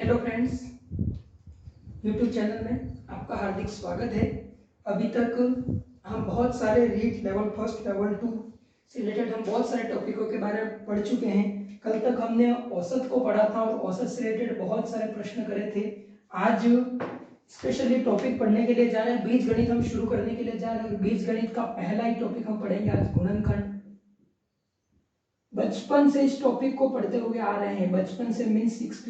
Hello friends, YouTube channel में आपका हार्दिक स्वागत है। अभी तक हम बहुत सारे रीट लेवल फर्स्ट लेवल 2 से रिलेटेड हम बहुत सारे टॉपिकों के बारे में पढ़ चुके हैं। कल तक हमने औसत को पढ़ा था और औसत से रिलेटेड बहुत सारे प्रश्न करे थे। आज स्पेशली टॉपिक पढ़ने के लिए जा रहे हैं, बीज गणित हम शुरू करने के लिए जा रहे हैं। और बीज गणित का पहला ही टॉपिक हम पढ़ेंगे आज, गुणनखंड। बचपन से इस टॉपिक को पढ़ते हुए आ रहे हैं, बचपन से मीन 6th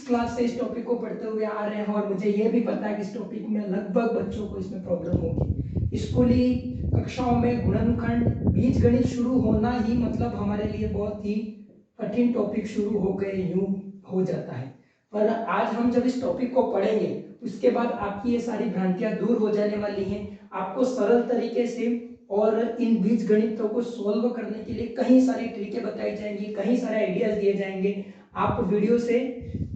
क्लास से इस टॉपिक को पढ़ते हुए आ रहे हैं। और मुझे ये भी पता है कि इस टॉपिक में लगभग बच्चों को इसमें प्रॉब्लम होगी। स्कूली कक्षाओं में गुणनखंड बीज गणित शुरू होना ही मतलब हमारे लिए बहुत ही कठिन टॉपिक शुरू हो गए यूं हो जाता है। पर आज हम जब इस टॉपिक को पढ़ेंगे उसके बाद आपकी ये सारी भ्रांतियां दूर हो जाने वाली हैं। आपको सरल तरीके से और इन बीज गणितों को सोल्व करने के लिए कई सारी ट्रिकें बताई जाएंगी, कई सारे आइडियाज दिए जाएंगे। आप वीडियो से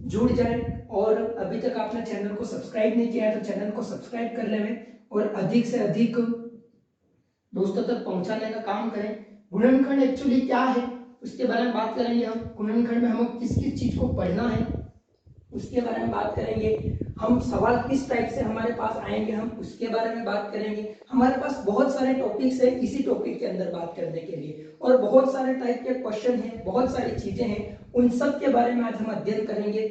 जुड़ जाए और अभी तक आपने चैनल को सब्सक्राइब नहीं किया है तो चैनल को सब्सक्राइब कर लें और अधिक से अधिक दोस्तों तक पहुंचाने का काम करें। गुणनखंड एक्चुअली क्या है उसके बारे में बात करेंगे हम। गुणनखंड में हमें किस किस चीज को पढ़ना है उसके बारे में बात करेंगे। हम सवाल किस टाइप से हमारे पास आएंगे हम उसके बारे में बात करेंगे। हमारे पास बहुत सारे टॉपिक्स हैं इसी टॉपिक के अंदर बात करने के लिए, और बहुत सारे टाइप के क्वेश्चन हैं, बहुत सारी चीजें हैं, उन सब के बारे में आज हम अध्ययन करेंगे।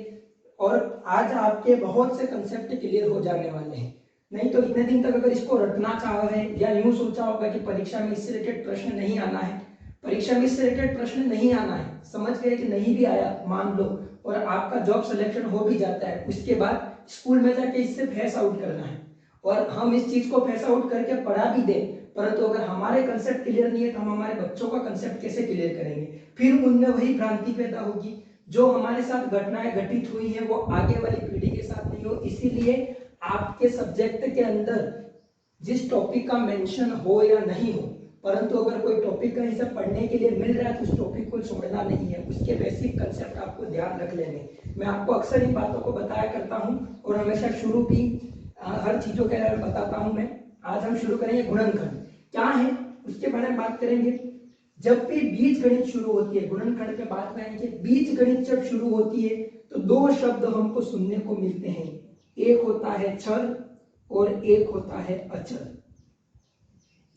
और आज आपके बहुत से कंसेप्ट क्लियर हो जाने वाले हैं। नहीं तो इतने दिन तक अगर इसको रटना चाहा है या यूं सोचा होगा कि परीक्षा में इससे रिलेटेड प्रश्न नहीं आना है, परीक्षा में इससे रिलेटेड प्रश्न नहीं आना है, समझ गए कि नहीं भी आया मान लो और आपका जॉब सिलेक्शन हो भी जाता है, उसके बाद स्कूल में जाके इससे फेस आउट करना है। और हम इस चीज को फेस आउट करके पढ़ा भी दें, परंतु अगर हमारे कंसेप्ट क्लियर नहीं है तो हम हमारे बच्चों का कंसेप्ट कैसे क्लियर करेंगे। फिर उनमें वही भ्रांति पैदा होगी, जो हमारे साथ घटनाएं घटित हुई हैं वो आगे वाली पीढ़ी के साथ नहीं हो। इसीलिए आपके सब्जेक्ट के अंदर जिस टॉपिक का मेंशन हो या नहीं हो, परंतु अगर कोई टॉपिक कहीं से पढ़ने के लिए मिल रहा है तो उस टॉपिक को छोड़ना नहीं है, उसके बेसिक कंसेप्ट आपको ध्यान रख लेने। मैं आपको अक्सर इन बातों को बताया करता हूं और हमेशा शुरू भी हर चीजों के बारे में बताता हूं मैं। आज हम शुरू करेंगे गुणनखंड क्या है उसके बारे में बात करेंगे। जब भी बीज गणित शुरू होती है, गुणनखंड के बात में आएंगे, बीज गणित जब शुरू होती है तो दो शब्द हमको सुनने को मिलते हैं, एक होता है छर और एक होता है अचर।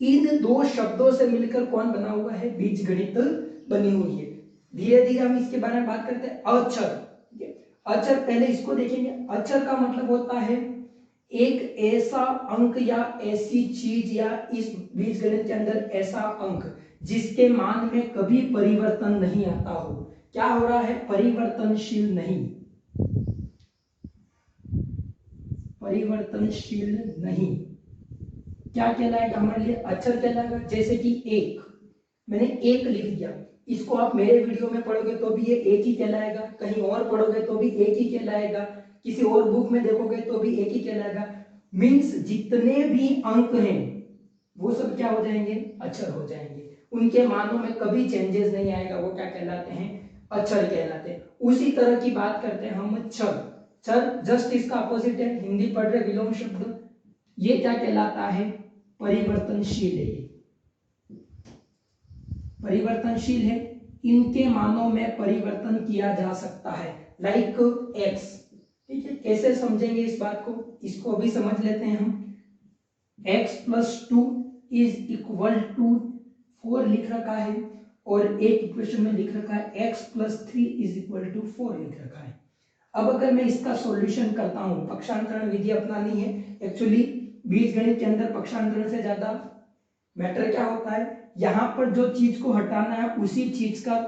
इन दो शब्दों से मिलकर कौन बना हुआ है, बीज गणित बनी हुई है। धीरे धीरे हम इसके बारे में बात करते हैं। अक्षर, अक्षर पहले इसको देखेंगे। अक्षर का मतलब होता है एक ऐसा अंक या ऐसी चीज या इस बीज गणित के अंदर ऐसा अंक जिसके मान में कभी परिवर्तन नहीं आता हो। क्या हो रहा है, परिवर्तनशील नहीं, परिवर्तनशील नहीं। क्या कहलाएगा हमारे लिए, अक्षर कहलाएगा। जैसे कि एक, मैंने एक लिख दिया, इसको आप मेरे वीडियो में पढ़ोगे तो भी ये एक ही कहलाएगा, कहीं और पढ़ोगे तो भी एक ही कहलाएगा, किसी और बुक में देखोगे तो भी एक ही कहलाएगा। मीन्स जितने भी अंक हैं वो सब क्या हो जाएंगे, अक्षर हो जाएंगे। उनके मानों में कभी चेंजेस नहीं आएगा, वो क्या कहलाते हैं, अक्षर कहलाते हैं। उसी तरह की बात करते हैं हम छर। छर जस्ट इसका अपोजिट है, हिंदी पढ़ रहे विलोम शब्द, ये क्या कहलाता है, परिवर्तनशील है। परिवर्तनशील है, इनके मानों में परिवर्तन किया जा सकता है, लाइक x। ठीक है, कैसे समझेंगे इस बात को, इसको अभी समझ लेते हैं हम। x + 2 = 4 लिख रखा है और एक इक्वेशन में लिख रखा है x + 3 = 4 लिख रखा है। अब अगर मैं इसका सॉल्यूशन करता हूं, पक्षांतरण विधि अपनानी है। एक्चुअली बीज गणित के अंदर पक्षांतरण से ज्यादा मैटर क्या होता है, यहां पर जो चीज को हटाना है उसी चीज का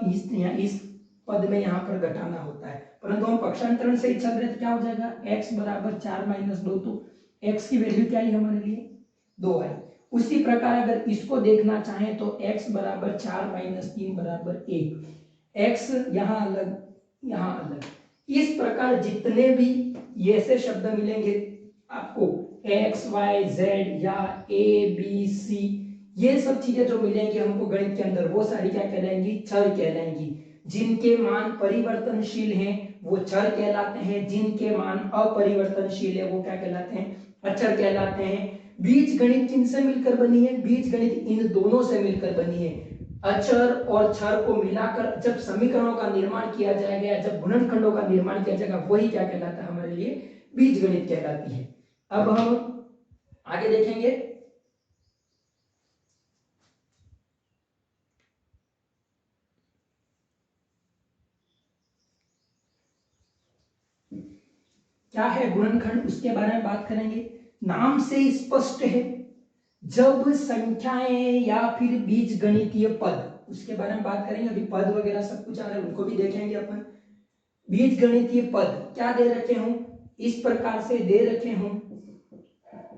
इस पद में यहां पर घटाना होता है। परंतु हम पक्षांतरण से ही चल रहे तो क्या हो जाएगा, x = 4 - 2, तो x की वैल्यू क्या आई हमारे लिए, 2 आई। उसी प्रकार अगर इसको देखना चाहें तो x = 4 - 3 = 1, x यहां अलग यहां अलग। इस प्रकार जितने भी ऐसे शब्द मिलेंगे आपको, x y z या a b c, ये सब चीजें जो मिलेंगी हमको गणित के अंदर वो सारी क्या कहलाएंगी, छर कहलाएंगी। जिनके मान परिवर्तनशील हैं वो छर कहलाते हैं, जिनके मान अपरिवर्तनशील है वो क्या कहलाते हैं, अक्षर कहलाते हैं। बीज गणित किनसे मिलकर बनी है, बीज गणित इन दोनों से मिलकर बनी है। अचर और छर को मिलाकर जब समीकरणों का निर्माण किया जाएगा या जब गुणनखंडों का निर्माण किया जाएगा वही क्या कहलाता है हमारे लिए बीजगणित कहलाती है। अब हम आगे देखेंगे। क्या है गुणनखंड उसके बारे में बात करेंगे। नाम से स्पष्ट है, जब संख्याएं या फिर बीजगणितीय पद, उसके बारे में बात करेंगे। अभी पद वगैरह सब कुछ आ रहा है उनको भी देखेंगे अपन। बीजगणितीय पद क्या दे रखे हूं, इस प्रकार से दे रखे हूं,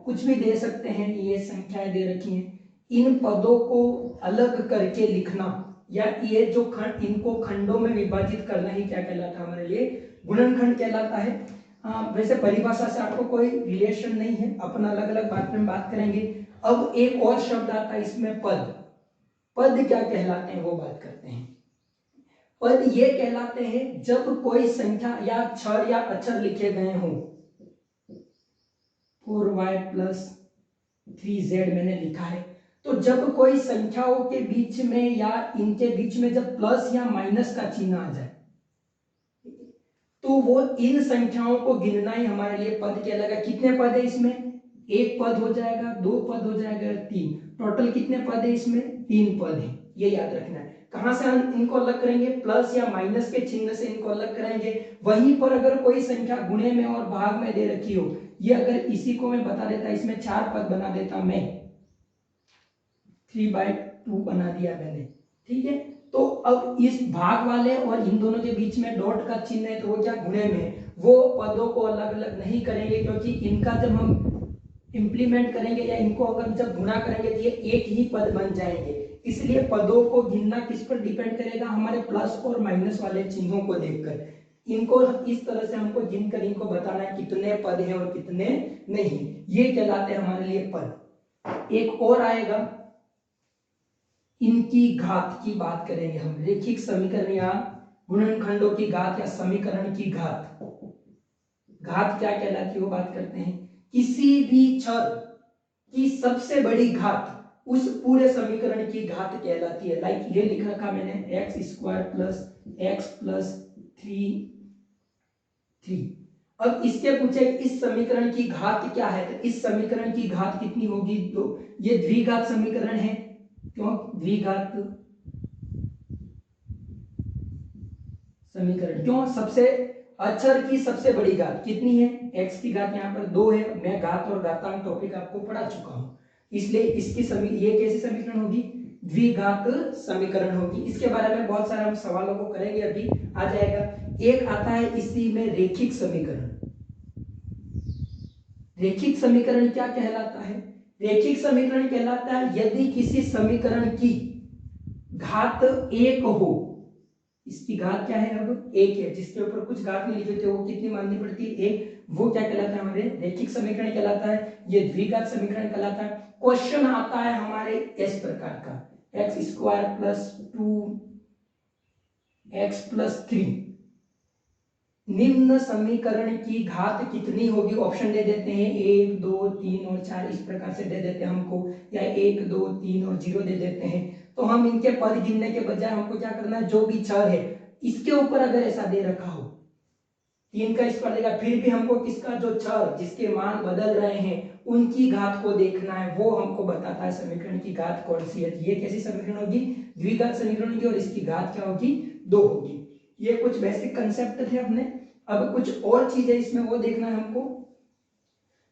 कुछ भी दे सकते हैं, ये संख्याएं दे रखी हैं, इन पदों को अलग करके लिखना या ये जो खंड, इनको खंडों में विभाजित करना ही क्या कहलाता है हमारे लिए गुणनखंड कहलाता है। वैसे परिभाषा से आपको कोई रिलेशन नहीं है, अपन अलग अलग बात में बात करेंगे। अब एक और शब्द आता है इसमें पद। पद क्या कहलाते हैं वो बात करते हैं। पद ये कहलाते हैं जब कोई संख्या या छर या अक्षर लिखे गए हों। 4y + 3z मैंने लिखा है, तो जब कोई संख्याओं के बीच में या इनके बीच में जब प्लस या माइनस का चिन्ह आ जाए तो वो इन संख्याओं को गिनना ही हमारे लिए पद कहलाएगा। कितने पद है इसमें, एक पद हो जाएगा, दो पद हो जाएगा, तीन, टोटल कितने पद है इसमें, तीन पद है, ये याद रखना है। कहां से हम इनको अलग करेंगे, प्लस या माइनस के चिन्ह से इनको अलग करेंगे। वहीं पर अगर कोई संख्या गुणे में और भाग में दे रखी हो, ये अगर इसी को मैं बता देता, इसमें चार पद बना देता मैं, 3/2 बना दिया मैंने, ठीक है। तो अब इस भाग वाले और इन दोनों के बीच में डॉट का चिन्ह है तो वो क्या गुणे में, वो पदों को अलग अलग नहीं करेंगे, क्योंकि इनका जब हम इंप्लीमेंट करेंगे या इनको अगर जब गुणा करेंगे तो ये एक ही पद बन जाएंगे। इसलिए पदों को गिनना किस पर डिपेंड करेगा, हमारे प्लस और माइनस वाले चिन्हों को देखकर। इनको इस तरह से हमको गिनकर इनको बताना है कितने पद हैं और कितने नहीं, ये कहलाते हैं हमारे लिए पद। एक और आएगा, इनकी घात की बात करेंगे हम। रेखिक समीकरण या गुणनखंडों की घात या समीकरण की घात, घात क्या कहलाती है वो बात करते हैं। किसी भी चर की सबसे बड़ी घात उस पूरे समीकरण की घात कहलाती है। लाइक ये लिख रखा मैंने, x² + x + 3। अब इसके पूछे इस समीकरण की घात क्या है, तो इस समीकरण की घात कितनी होगी, तो ये द्विघात समीकरण है। क्यों द्विघात समीकरण, क्यों, सबसे अक्षर की सबसे बड़ी घात कितनी है, x की घात यहाँ पर 2 है। मैं घात और घातांक टॉपिक आपको पढ़ा चुका हूं, इसलिए इसकी ये कैसी समीकरण होगी, द्विघात समीकरण होगी। इसके बारे में बहुत सारे हम सवालों को करेंगे, अभी आ जाएगा। एक आता है इसी में रेखिक समीकरण। रेखिक समीकरण क्या कहलाता है, रेखिक समीकरण कहलाता है यदि किसी समीकरण की घात एक हो, इसकी घात क्या है, अब एक है, जिसके ऊपर कुछ घात नहीं लिखी थे वो कितनी माननी पड़ती है, एक, वो क्या कहलाता है हमारे रेखिक समीकरण कहलाता है। ये द्विघात समीकरण कहलाता है। क्वेश्चन आता है हमारे इस प्रकार का, x² + 2x + 3 निम्न समीकरण की घात कितनी होगी, ऑप्शन दे देते हैं 1, 2, 3 और 4, इस प्रकार से दे देते हैं हमको, या 1, 2, 3 और 0 दे देते हैं। तो हम इनके पद गिनने के बजाय हमको क्या करना है, जो भी चर है इसके ऊपर अगर ऐसा दे रखा हो 3 का स्क्वायर देगा, फिर भी हमको किसका, जो चर जिसके मान बदल रहे हैं उनकी घात को देखना है, वो हमको बताता है समीकरण की घात कौन सी है। ये कैसी समीकरण होगी, द्विघात समीकरण होगी, और इसकी घात क्या होगी, 2 होगी। ये कुछ बेसिक कंसेप्ट थे अपने। अब कुछ और चीजें इसमें वो देखना है हमको,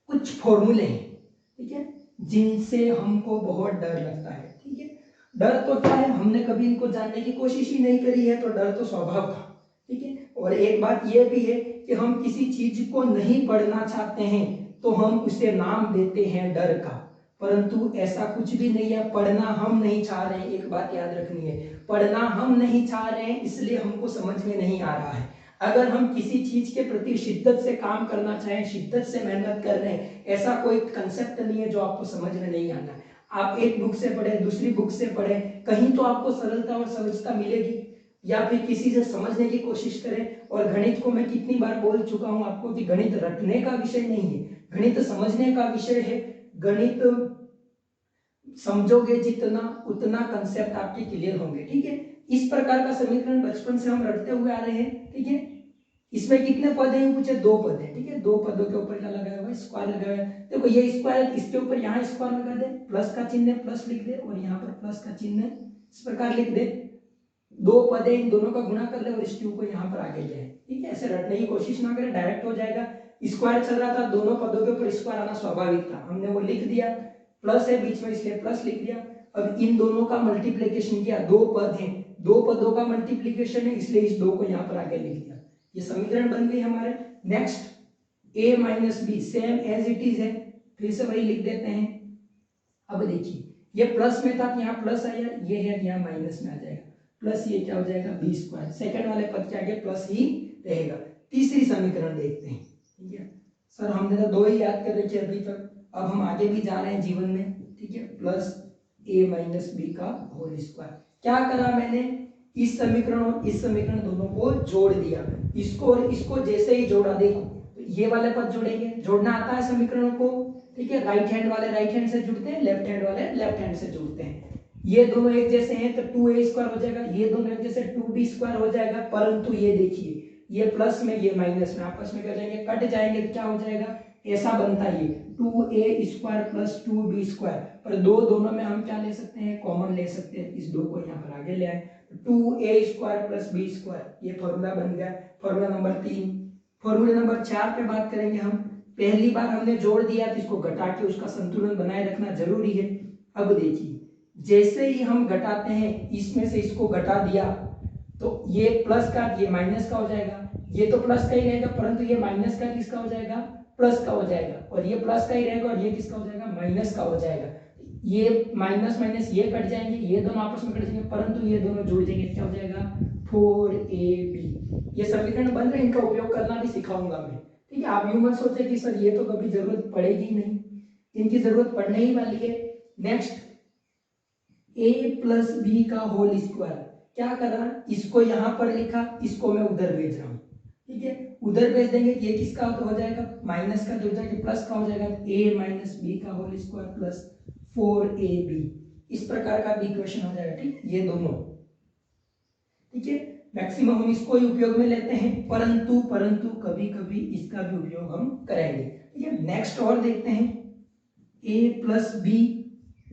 कुछ फॉर्मूले हैं, ठीक है, जिनसे हमको बहुत डर लगता है, ठीक है। डर तो क्या है, हमने कभी इनको जानने की कोशिश ही नहीं करी है, तो डर तो स्वभाव था, ठीक है। और एक बात यह भी है कि हम किसी चीज को नहीं पढ़ना चाहते हैं तो हम उसे नाम देते हैं डर का, परंतु ऐसा कुछ भी नहीं है। पढ़ना हम नहीं चाह रहे हैं, एक बात याद रखनी है, पढ़ना हम नहीं चाह रहे हैं इसलिए हमको समझ में नहीं आ रहा है। अगर हम किसी चीज के प्रति शिद्दत से काम करना चाहें, शिद्दत से मेहनत कर रहे हैं, ऐसा कोई कंसेप्ट नहीं है जो आपको समझ में नहीं आना। आप एक बुक से पढ़े, दूसरी बुक से पढ़े, कहीं तो आपको सरलता और सहजता मिलेगी, या फिर किसी से समझने की कोशिश करें। और गणित को मैं कितनी बार बोल चुका हूं आपको कि गणित रटने का विषय नहीं है, गणित समझने का विषय है। गणित समझोगे जितना उतना कंसेप्ट आपके क्लियर होंगे, ठीक है। इस प्रकार का समीकरण बचपन से हम रटते हुए आ रहे हैं, ठीक है। इसमें कितने पद हैं पूछे, 2 पद हैं, ठीक है। 2 पदों के ऊपर क्या लगाया हुआ है, स्क्वायर लगाया है। देखो ये स्क्वायर, इसके ऊपर यहाँ स्क्वायर लगा दे, प्लस का चिन्ह प्लस लिख दे और यहाँ पर प्लस का चिन्ह इस प्रकार लिख दे। 2 पद है, इन दोनों का गुणा कर ले और इस क्यूब को यहाँ पर आगे ले, ठीक है। ऐसे रटने की कोशिश ना करें, डायरेक्ट हो जाएगा। स्क्वायर चल रहा था, दोनों पदों के ऊपर स्क्वायर आना स्वाभाविक था, हमने वो लिख दिया। प्लस है बीच में इसलिए प्लस लिख दिया। अब इन दोनों का मल्टीप्लीकेशन किया, 2 पद हैं, 2 पदों का मल्टीप्लीकेशन है, इसलिए इस 2 को यहाँ पर आगे लिख दिया। ये समीकरण बन गई हमारे। Next a minus B same as it is है, फिर से वही लिख देते हैं। अब देखिए ये प्लस में था, यहाँ प्लस आया, ये है यहाँ माइनस में आ जाएगा, प्लस ये क्या हो जाएगा बी स्क्वायर। सेकंड वाले पद के आगे प्लस ही रहेगा। तीसरी समीकरण देखते हैं, ठीक है। सर हमने तो 2 ही याद कर रखे अभी तक, अब हम आगे भी जा रहे हैं जीवन में, ठीक है। प्लस a माइनस बी का होल स्क्वायर। क्या करा मैंने, इस समीकरण और इस समीकरण दोनों को जोड़ दिया, इसको और इसको जैसे ही जोड़ा, देखो तो ये वाले पद जुड़ेंगे, जोड़ना आता है समीकरणों को, ठीक है। राइट हैंड वाले राइट हैंड से जुड़ते हैं, लेफ्ट हैंड वाले लेफ्ट हैंड से जुड़ते हैं। ये दोनों एक जैसे हैं तो 2a स्क्वायर हो जाएगा, ये दोनों एक जैसे 2b स्क्वायर हो जाएगा। परंतु ये देखिए ये प्लस में ये माइनस में आपस में क्या जाएंगे, कट जाएंगे, क्या हो जाएगा, ऐसा बनता है ये 2a square plus 2b square. पर दोनों में हम क्या ले सकते हैं, कॉमन ले सकते हैं, इस 2 को यहाँ पर आगे ले आए, 2a square plus b square, ये फॉर्मूला बन गया, फॉर्मूला नंबर 3। फॉर्मूला नंबर 4 पे बात करेंगे हम। पहली बार हमने जोड़ दिया तो इसको घटा के उसका संतुलन बनाए रखना जरूरी है। अब देखिए जैसे ही हम घटाते हैं, इसमें से इसको घटा दिया तो ये प्लस का ये माइनस का हो जाएगा, ये तो प्लस का ही रहेगा, परंतु ये माइनस का किसका हो जाएगा, प्लस का हो जाएगा, और ये प्लस का ही रहेगा और ये किसका हो जाएगा, माइनस का हो जाएगा। ये माइनस माइनस ये कट जाएंगे, ये दोनों आपस में कट जाएंगे, परंतु ये दोनों जुड़ जाएंगे, क्या हो जाएगा 4ab। ये समीकरण बन रहे, इनका उपयोग करना भी सिखाऊंगा मैं, ठीक है। आप यूं मत सोचे कि सर ये तो कभी जरूरत पड़ेगी नहीं, इनकी जरूरत पड़ने ही वाली है। नेक्स्ट a प्लस बी का होल स्क्वायर। क्या करा, इसको यहां पर लिखा, इसको मैं उधर भेज रहा हूं, ठीक है। उधर भेज देंगे, ये किसका हो जाएगा, माइनस का, जो जाएगा प्लस का हो जाएगा, a माइनस बी का होल स्क्वायर प्लस 4ab। इस प्रकार का भी इक्वेशन हो जाएगा, ठीक, ये दोनों, ठीक है। मैक्सिमम हम इसको ही उपयोग में लेते हैं, परंतु कभी कभी इसका भी उपयोग हम करेंगे, ठीक है। नेक्स्ट और देखते हैं, a प्लस बी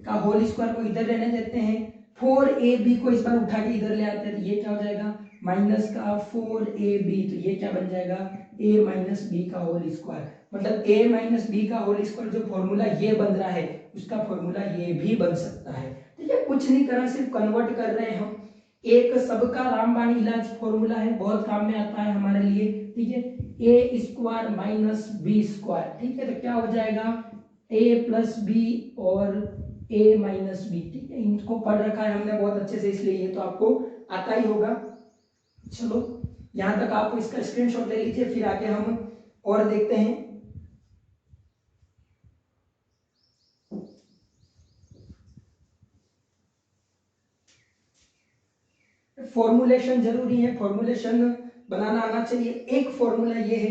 का होल स्क्वायर को इधर रहने देते हैं, 4ab को इस बार उठा के इधर ले आते हैं, तो ये क्या हो जाएगा माइनस का 4ab, तो ये क्या बन जाएगा a माइनस बी का होल स्क्वायर। मतलब a माइनस बी का होल स्क्वायर जो फॉर्मूला ये बन रहा है, उसका फॉर्मूला ये भी बन सकता है, ठीक है। कुछ नहीं करा, सिर्फ कन्वर्ट कर रहे हैं हम। एक सबका रामबाण इलाज फॉर्मूला है, बहुत काम में आता है हमारे लिए, ठीक है। a square minus B square, ठीक है। तो क्या हो जाएगा a प्लस बी और a माइनस बी, ठीक है। इनको पढ़ रखा है हमने बहुत अच्छे से, इसलिए ये तो आपको आता ही होगा। चलो यहां तक आप इसका स्क्रीनशॉट ले लीजिए, फिर आगे हम और देखते हैं। फॉर्मूलेशन जरूरी है, फॉर्मूलेशन बनाना आना चाहिए। एक फॉर्मूला ये है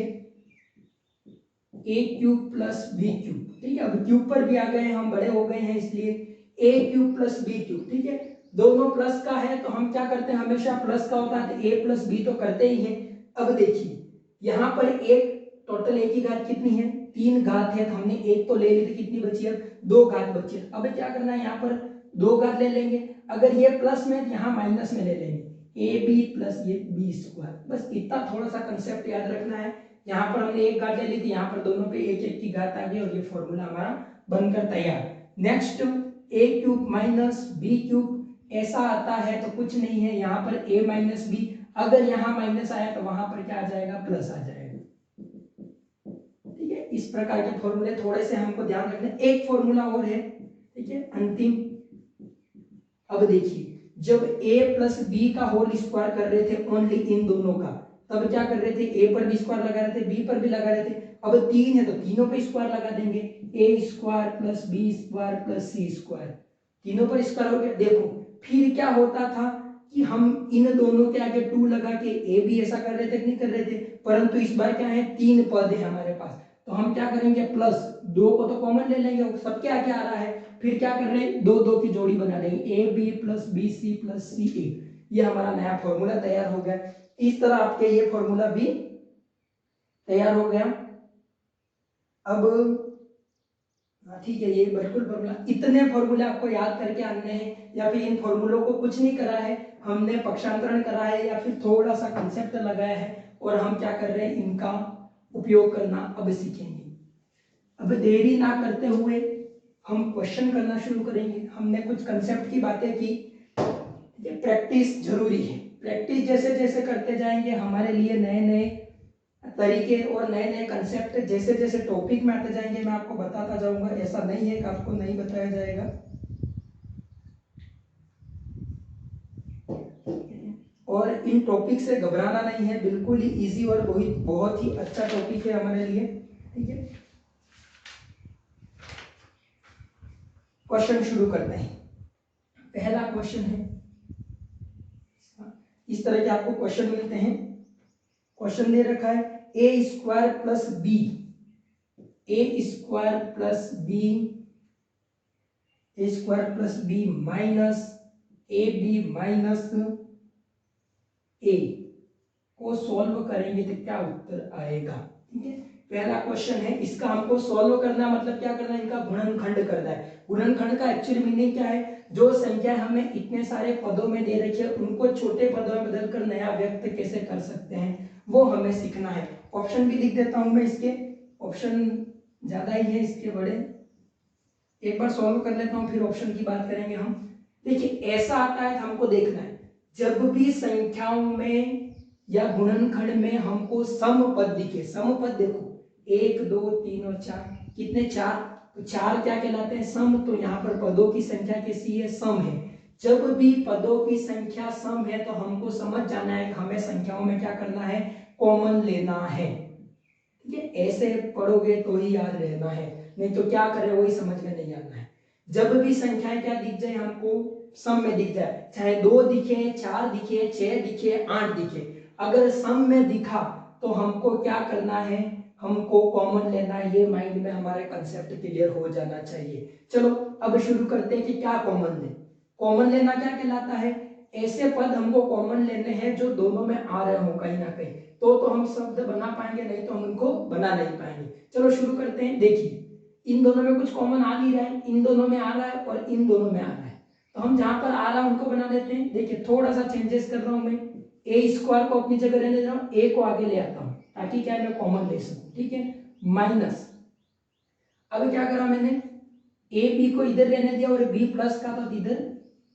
a cube plus B cube, ठीक है। अब क्यूब पर भी आ गए, हम बड़े हो गए हैं, इसलिए a cube plus B cube, ठीक है। दोनों प्लस का है तो हम क्या करते हैं, हमेशा प्लस का होता है तो a प्लस बी तो करते ही हैं। अब देखिए यहाँ पर एक टोटल एक ही घात कितनी है, 3 घात है, तो हमने एक तो ले ली थी, कितनी बची है, 2 घात बची है। अब क्या करना है, यहाँ पर 2 घात ले लेंगे, अगर ये प्लस में तो यहाँ माइनस में ले लेंगे, ए बी प्लस ये बी स्क्वायर। बस इतना थोड़ा सा कंसेप्ट याद रखना है। यहाँ पर हमने एक घात ले ली थी, यहाँ पर दोनों पे एक एक की घात आ गई और ये फॉर्मूला हमारा बनकर तैयार। Next a cube minus B cube, ऐसा आता है तो कुछ नहीं है, यहाँ पर a माइनस बी, अगर यहाँ माइनस आया तो वहां पर क्या आ जाएगा, प्लस आ जाएगा, ठीक है। इस प्रकार के फॉर्मूले थोड़े से हमको ध्यान रखना। एक फॉर्मूला और है, ठीक है, अंतिम। अब देखिए जब a प्लस बी का होल स्क्वायर कर रहे थे ओनली इन दोनों का, तब क्या कर रहे थे, a पर भी स्क्वायर लगा रहे थे, b पर भी लगा रहे थे। अब 3 है तो तीनों पे स्क्वायर लगा देंगे, a square plus B square plus C square, तीनों पर स्क्वायर हो गया। देखो फिर क्या होता था कि हम इन दोनों के आगे 2 लगा के a भी ऐसा कर रहे थे, नहीं कर रहे थे, परंतु इस बार क्या है, 3 पद है हमारे पास, तो हम क्या करेंगे, प्लस 2 को तो कॉमन ले लेंगे, सब क्या क्या आ रहा है, फिर क्या कर रहे हैं, 2 2 की जोड़ी बना देंगे, A B plus B C plus C A. ये हमारा नया फॉर्मूला तैयार हो गया। इस तरह आपके ये फॉर्मूला भी तैयार हो गया। अब ठीक है, ये बिल्कुल फॉर्मूला, इतने फॉर्मूले आपको याद करके आने हैं, या फिर इन फॉर्मूलों को कुछ नहीं करा है, हमने पक्षांतरण करा है या फिर थोड़ा सा कंसेप्ट लगाया है, और हम क्या कर रहे हैं, इनका उपयोग करना अब सीखेंगे। अब देरी ना करते हुए हम क्वेश्चन करना शुरू करेंगे। हमने कुछ कंसेप्ट की बातें की, प्रैक्टिस जरूरी है, प्रैक्टिस जैसे जैसे करते जाएंगे हमारे लिए नए नए तरीके और नए नए कंसेप्ट जैसे जैसे टॉपिक में आते जाएंगे मैं आपको बताता जाऊंगा। ऐसा नहीं है कि आपको नहीं बताया जाएगा। और इन टॉपिक से घबराना नहीं है, बिल्कुल ही इजी और बहुत ही अच्छा टॉपिक है हमारे लिए। ठीक है, क्वेश्चन शुरू करते हैं। पहला क्वेश्चन है, इस तरह के आपको क्वेश्चन मिलते हैं। क्वेश्चन दे रखा है A square plus B, A square plus B, A square plus B minus A B minus A को सॉल्व करेंगे तो क्या उत्तर आएगा। ठीक है, पहला क्वेश्चन है, इसका हमको सॉल्व करना मतलब क्या करना है, इनका गुणनखंड करना है। गुणनखंड का एक्चुअल मीनिंग क्या है, जो संख्या हमें इतने सारे पदों में दे रखी है उनको छोटे पदों में बदलकर नया व्यक्त कैसे कर सकते हैं, वो हमें सीखना है। ऑप्शन भी लिख देता हूं मैं, इसके ऑप्शन ज्यादा ही है इसके बड़े, एक बार सॉल्व कर लेता हूं फिर ऑप्शन की बात करेंगे हम। देखिए ऐसा आता है, हमको देखना है जब भी संख्याओं में या गुणनखंड में हमको सम पद दिखे, सम पद देखो 1 2 3 और 4, कितने 4, तो 4 क्या कहलाते हैं, सम। तो यहाँ पर पदों की संख्या कैसी है, सम है। जब भी पदों की संख्या सम है तो हमको समझ जाना है हमें संख्याओं में क्या करना है, कॉमन लेना है। ठीक है, ऐसे पढ़ोगे तो ही याद रहना है, नहीं तो क्या करें वही समझ में नहीं आता है। जब भी संख्याएं क्या दिख जाए हमको, सम में दिख जाए, चाहे 2 दिखे 4 दिखे 6 दिखे 8 दिखे, अगर सम में दिखा तो हमको क्या करना है, हमको कॉमन लेना है। ये माइंड में हमारे कंसेप्ट क्लियर हो जाना चाहिए। चलो अब शुरू करते हैं कि क्या कॉमन ले। कॉमन लेना क्या कहलाता है, ऐसे पद हमको कॉमन लेने हैं जो दोनों में आ रहे हो कहीं ना कहीं, तो हम शब्द बना पाएंगे, नहीं तो हम उनको बना नहीं पाएंगे। चलो शुरू करते हैं। देखिए इन दोनों में कुछ कॉमन आ नहीं रहा है, इन दोनों में आ रहा है और इन दोनों में आ रहा है, तो हम जहां पर आ रहा है उनको बना देते हैं। देखिए थोड़ा सा चेंजेस कर रहा हूं मैं, ए स्क्वायर को अपनी जगह रहने दे रहा हूं, ए को आगे ले आता हूं ताकि क्या मैं कॉमन ले सकूं। ठीक है, माइनस, अब क्या करा मैंने, ए बी को इधर रहने दिया और बी प्लस का तो इधर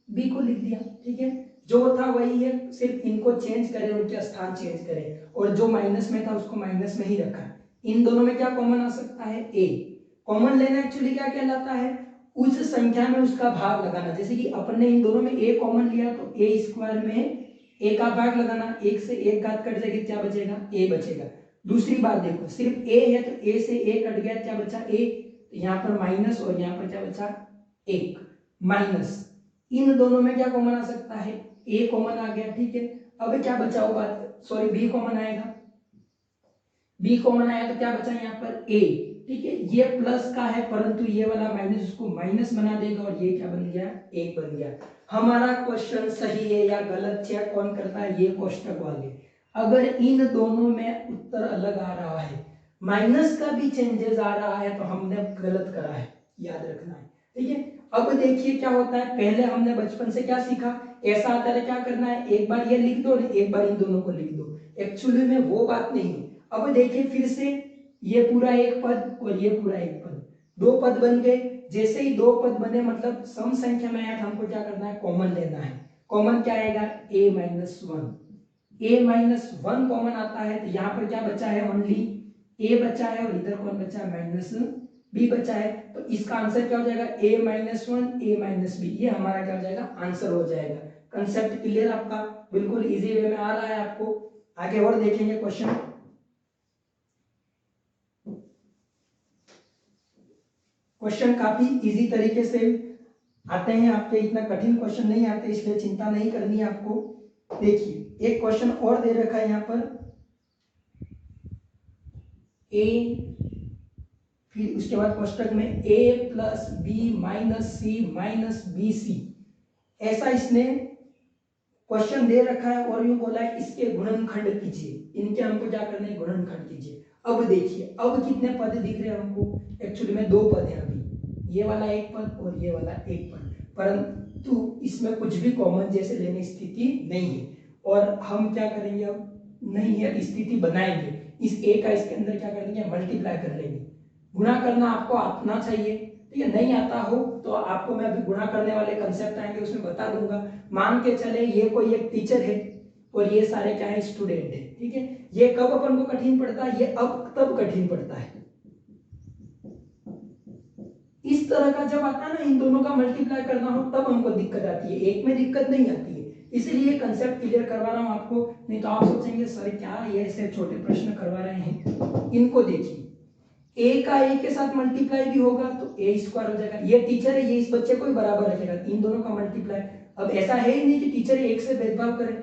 बी को लिख दिया। ठीक है, जो था वही है, सिर्फ इनको चेंज करें, उनके स्थान चेंज करें, और जो माइनस में था उसको माइनस में ही रखा। इन दोनों में क्या कॉमन आ सकता है, ए। कॉमन लेना एक्चुअली क्या कहलाता है, उस संख्या में उसका भाग लगाना। जैसे कि अपने इन दोनों में ए कॉमन लिया तो ए स्क्वायर में ए का भाग लगाना, एक से एक घात कट जाएगी, क्या बचेगा, ए बचेगा। दूसरी बात देखो, सिर्फ ए है तो ए से ए कट गया, क्या बचा, ए, तो यहाँ पर माइनस और यहाँ पर क्या बचा, एक माइनस। इन दोनों में क्या कॉमन आ सकता है, ए कॉमन आ गया। ठीक है, अब क्या बचा वो बात, सॉरी बी कॉमन आएगा, बी कॉमन आया तो क्या बचा यहाँ पर, ए। ठीक है, ये प्लस का है परंतु ये वाला माइनस उसको माइनस बना देगा और ये क्या बन गया, एक बन गया। हमारा क्वेश्चन सही है या गलत चेक कौन करता है, ये कोष्टक वाले। अगर इन दोनों में उत्तर अलग आ रहा है, माइनस का भी चेंजेस आ रहा है, तो हमने गलत करा है, याद रखना है। ठीक है, अब देखिए क्या होता है, पहले हमने बचपन से क्या सीखा, ऐसा आता है क्या करना है, एक बार ये लिख दो, एक बार इन दोनों को लिख दो। एक्चुअली में वो बात नहीं है। अब देखिए फिर से, ये पूरा एक पद और ये पूरा एक पद, 2 पद बन गए। जैसे ही 2 पद बने मतलब सम संख्या में आया, हमको क्या करना है, कॉमन लेना है। कॉमन क्या आएगा, a minus 1, a minus 1 common आता है, तो यहाँ पर क्या बचा है, ओनली a बचा है, और इधर कौन बचा है, माइनस b बचा है। तो इसका आंसर क्या हो जाएगा, a minus 1 a minus b, ये हमारा क्या हो जाएगा, आंसर हो जाएगा। कंसेप्ट क्लियर आपका, बिल्कुल इजी वे में आ रहा है आपको। आगे और देखेंगे क्वेश्चन। क्वेश्चन काफी इजी तरीके से आते हैं आपके, इतना कठिन क्वेश्चन नहीं आते, इसलिए चिंता नहीं करनी है आपको। देखिए एक क्वेश्चन और दे रखा है यहाँ पर, ए फिर उसके बाद कोष्टक में a plus B minus C minus B C, ऐसा इसने क्वेश्चन दे रखा है और यूं बोला है इसके गुणनखंड कीजिए, इनके हमको क्या करना है, गुणनखंड कीजिए। अब देखिए अब कितने पद दिख रहे हैं हमको, एक्चुअली में दो पद हैं अभी, ये वाला एक पद और ये वाला एक पद, परंतु इसमें कुछ भी कॉमन जैसे लेने स्थिति नहीं है, और हम क्या करेंगे अब, नहीं है स्थिति बनाएंगे, इस a का इसके अंदर क्या कर देंगे, मल्टीप्लाई कर लेंगे। गुणा करना आपको आना चाहिए, ठीक है, नहीं आता हो तो आपको मैं अभी गुणा करने वाले कंसेप्ट आएंगे उसमें बता दूंगा। मान के चले ये कोई एक टीचर है और ये सारे क्या है, स्टूडेंट है, ठीक है, ये कब अपन को कठिन पड़ता है, ये अब तब कठिन पड़ता है। इस तरह का जब आता है ना, इन दोनों का मल्टीप्लाई करना हो तब हमको दिक्कत आती है, एक में दिक्कत नहीं आती है, इसलिए कंसेप्ट क्लियर करवा रहा हूं आपको। नहीं तो आप सोचेंगे सर क्या ये ऐसे छोटे प्रश्न करवा रहे हैं। इनको देखिए, a का a के साथ मल्टीप्लाई भी होगा तो a स्क्वायर हो जाएगा, ये टीचर है ये इस बच्चे को ही बराबर रखेगा, इन दोनों का मल्टीप्लाई। अब ऐसा है ही नहीं कि टीचर एक से भेदभाव करे,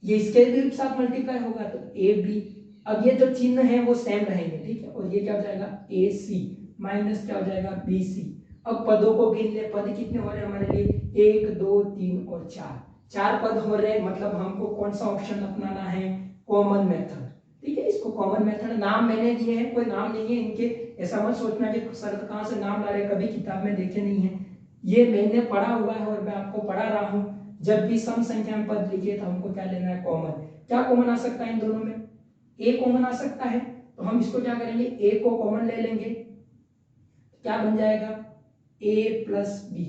ये इसके भी साथ मल्टीप्लाई होगा तो a b, अब ये जो चिन्ह है वो सेम रहेंगे, ठीक है, और ये क्या हो जाएगा a c माइनस क्या हो जाएगा b c। अब पदों को गिन ले, पद कितने हो रहे हैं हमारे लिए, 1 2 3 और 4, 4 पद हो रहे हैं, मतलब हमको कौन सा ऑप्शन अपनाना है, कॉमन मेथड, ठीक है। इसको कॉमन मेथड नाम मैंने दिए हैं, कोई नाम नहीं है इनके, ऐसा मत सोचना कि सर कहाँ से नाम ला रहे, कभी किताब में देखे नहीं है, ये मैंने पढ़ा हुआ है और मैं आपको पढ़ा रहा हूँ। जब भी सम संख्या में पद लिखे तो हमको क्या लेना है, कॉमन। क्या कॉमन आ सकता है इन दोनों में, ए कॉमन आ सकता है, तो हम इसको क्या करेंगे, ए को कॉमन ले लेंगे, क्या बन जाएगा a प्लस बी,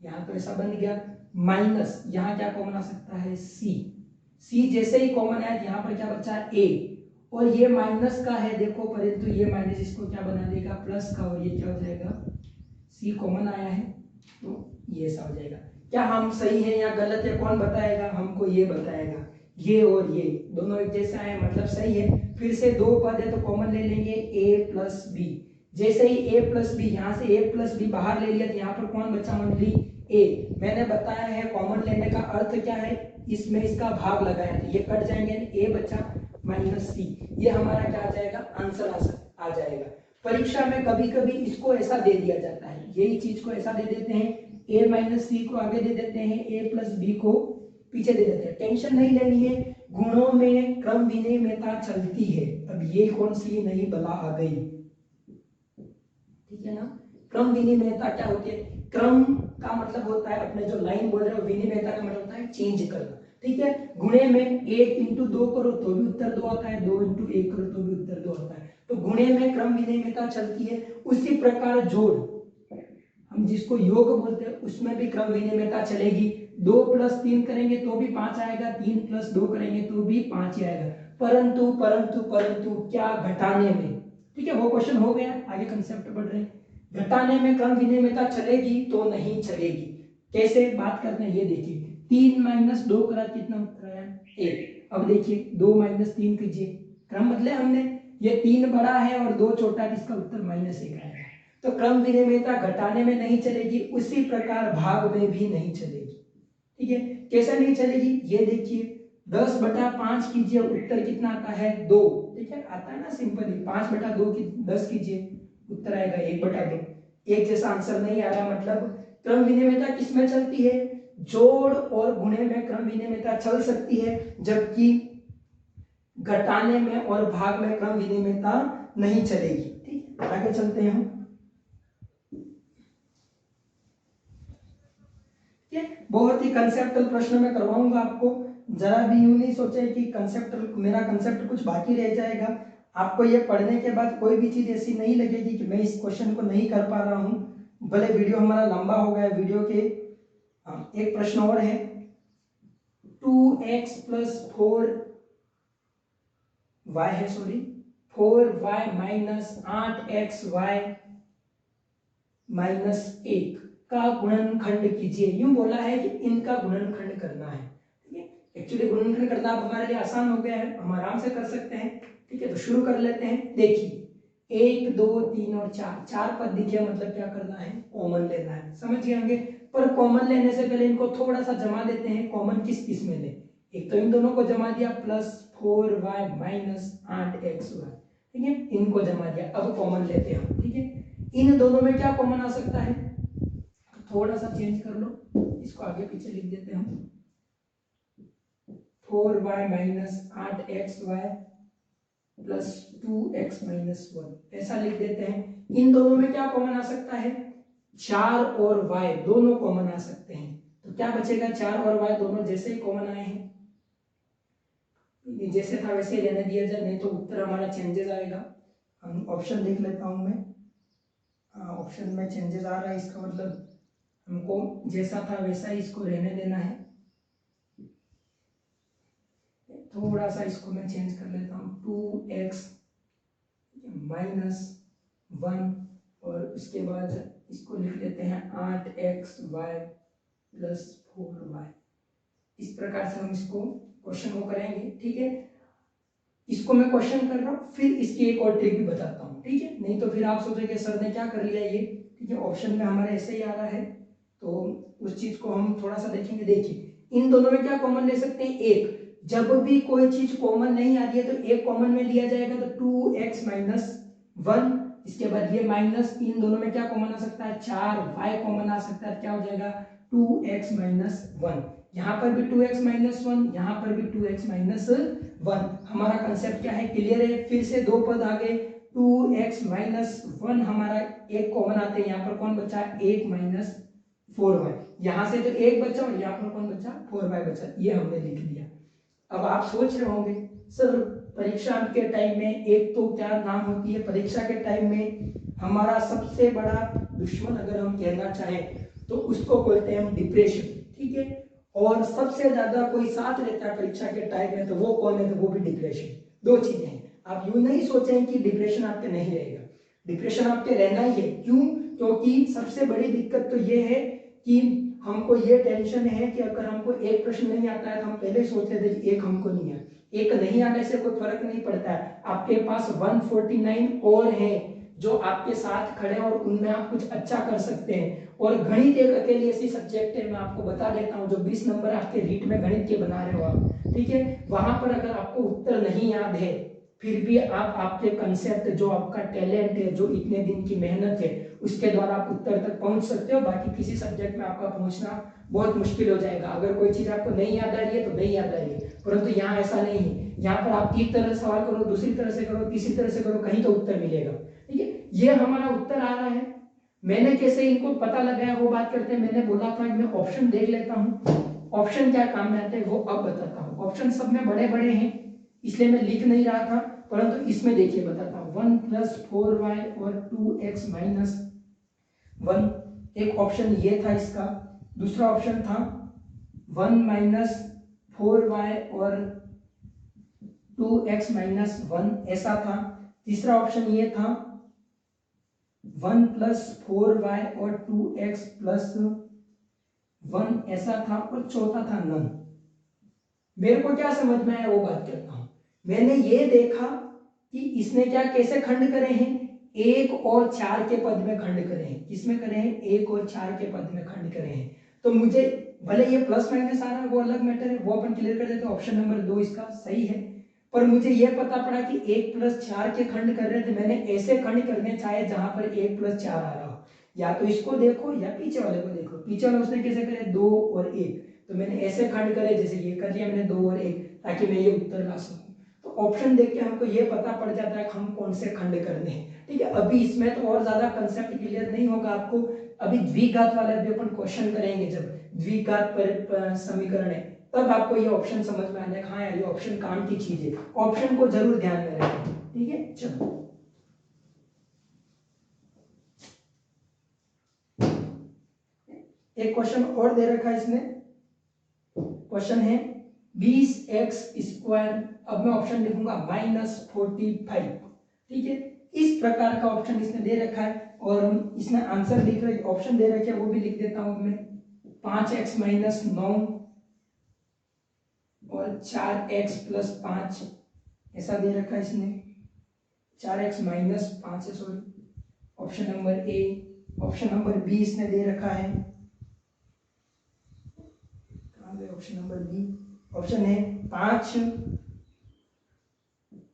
यहाँ तो ऐसा बन गया, माइनस यहाँ क्या कॉमन आ सकता है, c जैसे ही कॉमन आया यहाँ पर क्या बचा a, और ये माइनस का है देखो, परंतु ये माइनस इसको क्या बना देगा, प्लस का, और ये क्या हो जाएगा, c कॉमन आया है तो ये ऐसा हो जाएगा। क्या हम सही है या गलत है कौन बताएगा, हमको ये बताएगा, ये और ये दोनों एक जैसा है मतलब सही है। फिर से दो पद है तो कॉमन ले लेंगे a प्लस बी, जैसे ही a प्लस बी, यहाँ से a प्लस बी बाहर ले लिया तो यहाँ पर कौन बचा, ओनली a। मैंने बताया है कॉमन लेने का अर्थ क्या है, इसमें इसका भाग लगाया तो ये कट जाएंगे, a बचा माइनस c, ये हमारा क्या आ जाएगा, आंसर आ जाएगा। परीक्षा में कभी कभी इसको ऐसा दे दिया जाता है, यही चीज को ऐसा दे देते हैं, a माइनस सी को आगे दे देते हैं, a प्लस बी को पीछे दे देते हैं। टेंशन नहीं लेनी है, गुणों में क्रम विनिमयता चलती है। अब ये कौन सी नई बला आ गई, ठीक है ना। क्रम विनिमयता क्या होती है, क्रम का मतलब होता है अपने जो लाइन बोल रहे हो, विनिमयता का मतलब होता है चेंज करना, ठीक है। गुणे में 1 इंटू 2 करो तो भी उत्तर 2 आता है, 2 इंटू 1 करो तो भी उत्तर 2 आता है, तो गुणे में क्रम विनिमयता चलती है। उसी प्रकार जोड़, हम जिसको योग बोलते हैं उसमें भी क्रम विनिमयता चलेगी, 2 प्लस 3 करेंगे तो भी 5 आएगा, 3 प्लस 2 करेंगे तो भी 5 ही आएगा, परंतु परंतु परंतु क्या घटाने में, ठीक है, वो क्वेश्चन हो गया, आगे कंसेप्ट बढ़ रहे हैं। घटाने में क्रम विनिमयता चलेगी तो नहीं चलेगी, कैसे बात करते हैं ये देखिए, 3 माइनस 2 करा कितना उत्तर आया, 1। अब देखिए 2 माइनस 3 कीजिए, क्रम बदले हमने, ये 3 बड़ा है और 2 छोटा है, इसका उत्तर -1 आएगा। तो क्रम विनिमयता घटाने में नहीं चलेगी, उसी प्रकार भाग में भी नहीं चलेगी, ठीक है। कैसे नहीं चलेगी, ये देखिए 10/5 कीजिए, उत्तर कितना आता है 2, ठीक है, आता है ना सिंपली, 5/2 की 10 कीजिए, उत्तर आएगा 1/2। एक जैसा आंसर नहीं आ रहा, मतलब क्रम विनिमयता किसमें चलती है, जोड़ और गुणे में क्रम विनिमयता चल सकती है, जबकि घटाने में और भाग में क्रम विनिमयता नहीं चलेगी, ठीक है। आगे चलते हैं हम, बहुत ही कंसेप्टल प्रश्न में करवाऊंगा आपको, जरा भी यूं नहीं सोचे कि कंसेप्ट, मेरा कंसेप्ट कुछ बाकी रह जाएगा। आपको ये पढ़ने के बाद कोई भी चीज ऐसी नहीं लगेगी कि मैं इस क्वेश्चन को नहीं कर पा रहा हूं, भले वीडियो हमारा लंबा हो गया, वीडियो के एक प्रश्न और है, 2x प्लस 4y है, sorry 4y minus 8xy minus 1 का गुणनखंड कीजिए। यूं बोला है कि इनका गुणनखंड करना है, ठीक है। एक्चुअली गुणनखंड करना अब हमारे लिए आसान हो गया है, हम आराम से कर सकते हैं, ठीक है। तो शुरू कर लेते हैं, देखिए 1 2 3 और 4, 4 पद दिखे, मतलब क्या करना है, कॉमन लेना है, समझ गए होंगे। पर कॉमन लेने से पहले इनको थोड़ा सा जमा देते हैं, कॉमन किस किस में ले, एक तो इन दोनों को जमा दिया, प्लस 4y माइनस 8xy, ठीक है, इनको जमा दिया, अब कॉमन लेते हैं हम, ठीक है। इन दोनों में क्या कॉमन आ सकता है? थोड़ा सा चेंज कर लो, इसको आगे पीछे लिख देते हैं हम। 4y minus 8xy plus 2x minus 1 ऐसा लिख देते हैं। इन दोनों में क्या कॉमन आ सकता है? 4 और y दोनों कॉमन आ सकते हैं। तो क्या बचेगा? 4 और y दोनों जैसे ही कॉमन आए हैं, जैसे था वैसे ही रहने दिया जाए, नहीं तो उत्तर हमारा चेंजेस आएगा। हम ऑप्शन देख लेता हूं मैं। ऑप्शन में चेंजेस आ रहा है, इसका मतलब हमको जैसा था वैसा ही इसको रहने देना है। थोड़ा सा इसको मैं चेंज कर लेता हूँ, 2x माइनस 1 और उसके बाद इसको लिख लेते हैं 8xy प्लस 4y। इस प्रकार से हम इसको क्वेश्चन को करेंगे, ठीक है। इसको मैं क्वेश्चन कर रहा हूँ, फिर इसकी एक और ट्रिक भी बताता हूँ, ठीक है। नहीं तो फिर आप सोचेंगे सर ने क्या कर लिया ये, ठीक है। ऑप्शन में हमारे ऐसे ही आ रहा है, तो उस चीज को हम थोड़ा सा देखेंगे। देखिए इन दोनों में क्या कॉमन ले सकते हैं? एक। जब भी कोई चीज कॉमन नहीं आती है तो एक कॉमन में लिया जाएगा, तो 2x माइनस 1। इसके बाद ये माइनस, इन दोनों में क्या कॉमन आ सकता है? 4y कॉमन आ सकता है, क्या हो जाएगा? 2x minus 1। यहाँ पर भी 2x माइनस 1, यहाँ पर भी 2x माइनस 1। हमारा कंसेप्ट क्या है? क्लियर है। फिर से दो पद आ गए, 2x माइनस 1 हमारा एक कॉमन आते हैं, यहाँ पर कौन बचा? 1 माइनस 4y। यहाँ से तो एक बचा और यहाँ पर कौन बचा? 4y बचा। ये हमने लिख लिया। अब आप सोच रहे होंगे सर परीक्षा के टाइम में एक तो क्या नाम होती है, परीक्षा के टाइम में हमारा सबसे बड़ा दुश्मन अगर हम कहना चाहें तो उसको बोलते हैं हम डिप्रेशन, ठीक है। और सबसे ज्यादा कोई साथ रहता है परीक्षा के टाइम में, तो वो कौन है? तो वो भी डिप्रेशन। दो चीजें हैं। आप यूं नहीं सोचें कि डिप्रेशन आपके नहीं रहेगा, डिप्रेशन आपके रहना ही है। क्यों? क्योंकि सबसे बड़ी दिक्कत तो ये है कि हमको ये टेंशन है कि अगर हमको एक प्रश्न नहीं आता है तो हम पहले सोच लेते हैं कि एक हमको नहीं है। एक नहीं आने से कोई फर्क नहीं पड़ता है, आपके पास 149 और हैं जो आपके साथ खड़े हैं और उनमें आप कुछ अच्छा कर सकते हैं। और गणित एक अकेली ऐसी सब्जेक्ट है, मैं आपको बता देता हूँ, जो 20 नंबर आपके रीट में गणित के बना रहे हो आप, ठीक है। वहां पर अगर आपको उत्तर नहीं याद है, फिर भी आप आपके कंसेप्ट, जो आपका टैलेंट है, जो इतने दिन की मेहनत है, उसके द्वारा आप उत्तर तक पहुंच सकते हो। बाकी किसी सब्जेक्ट में आपका पहुंचना बहुत मुश्किल हो जाएगा। अगर कोई चीज आपको नहीं याद आ रही है तो नहीं याद आ रही है, परंतु यहाँ ऐसा नहीं है। यहाँ पर आप एक तरह से सवाल करो, दूसरी तरह से करो, तीसरी तरह से करो, कहीं तो उत्तर मिलेगा, ठीक है। ये हमारा उत्तर आ रहा है। मैंने कैसे इनको पता लगाया वो बात करते हैं। मैंने बोला था कि मैं ऑप्शन देख लेता हूँ, ऑप्शन क्या काम में आते हैं वो अब बताता हूँ। ऑप्शन सब में बड़े बड़े हैं इसलिए मैं लिख नहीं रहा था, परंतु इसमें देखिए बताता हूँ। 1 प्लस 4y और 2x माइनस 1, एक ऑप्शन ये था इसका। दूसरा ऑप्शन था 1 माइनस 4y और 2x माइनस 1, ऐसा था। तीसरा ऑप्शन ये था 1 प्लस 4y और 2x प्लस 1, ऐसा था। और चौथा था नन। मेरे को क्या समझ में आया वो बात करता हूं। मैंने ये देखा कि इसने क्या कैसे खंड करे हैं, 1 और 4 के पद में खंड करे हैं। किसमें करे हैं? 1 और 4 के पद में खंड करे हैं। तो मुझे भले ये प्लस माइनस आ रहा है वो अलग मैटर है, वो अपन क्लियर कर देते हैं। ऑप्शन नंबर 2 इसका सही है। पर मुझे यह पता पड़ा कि 1 प्लस 4 के खंड कर रहे थे, मैंने ऐसे खंड करने चाहे जहां पर 1 प्लस 4 आ रहा हो। या तो इसको देखो या पीछे वाले को देखो। पीछे वाले उसने कैसे करे? 2 और 1। तो मैंने ऐसे खंड करे, जैसे ये कर लिया मैंने 2 और 1, ताकि मैं ये उत्तर ला सकूं। तो ऑप्शन देख के हमको ये पता पड़ जाता है कि हम कौन से खंड करने हैं, ठीक है। अभी इसमें तो और ज्यादा कंसेप्ट क्लियर नहीं होगा आपको। अभी द्विघात वाले भी अपन क्वेश्चन करेंगे, जब द्विघात पर समीकरण है तब आपको ये ऑप्शन समझ में आ जाएगा। हाँ यार ये ऑप्शन काम की चीज है, ऑप्शन को जरूर ध्यान में रखें, ठीक है। चलो एक क्वेश्चन और दे रखा है इसमें। क्वेश्चन है 20x स्क्वायर, अब मैं ऑप्शन लिखूंगा -45, ठीक है। इस प्रकार का ऑप्शन इसने दे रखा है और इसने आंसर लिख रहे ऑप्शन दे रखे हैं वो भी लिख देता हूं मैं। 5x माइनस 9 और 4x प्लस 5, ऐसा दे रखा है इसने। 4x माइनस 5 है, sorry, option number A. Option number B इसने दे रखा है, ऑप्शन नंबर बी। ऑप्शन है 5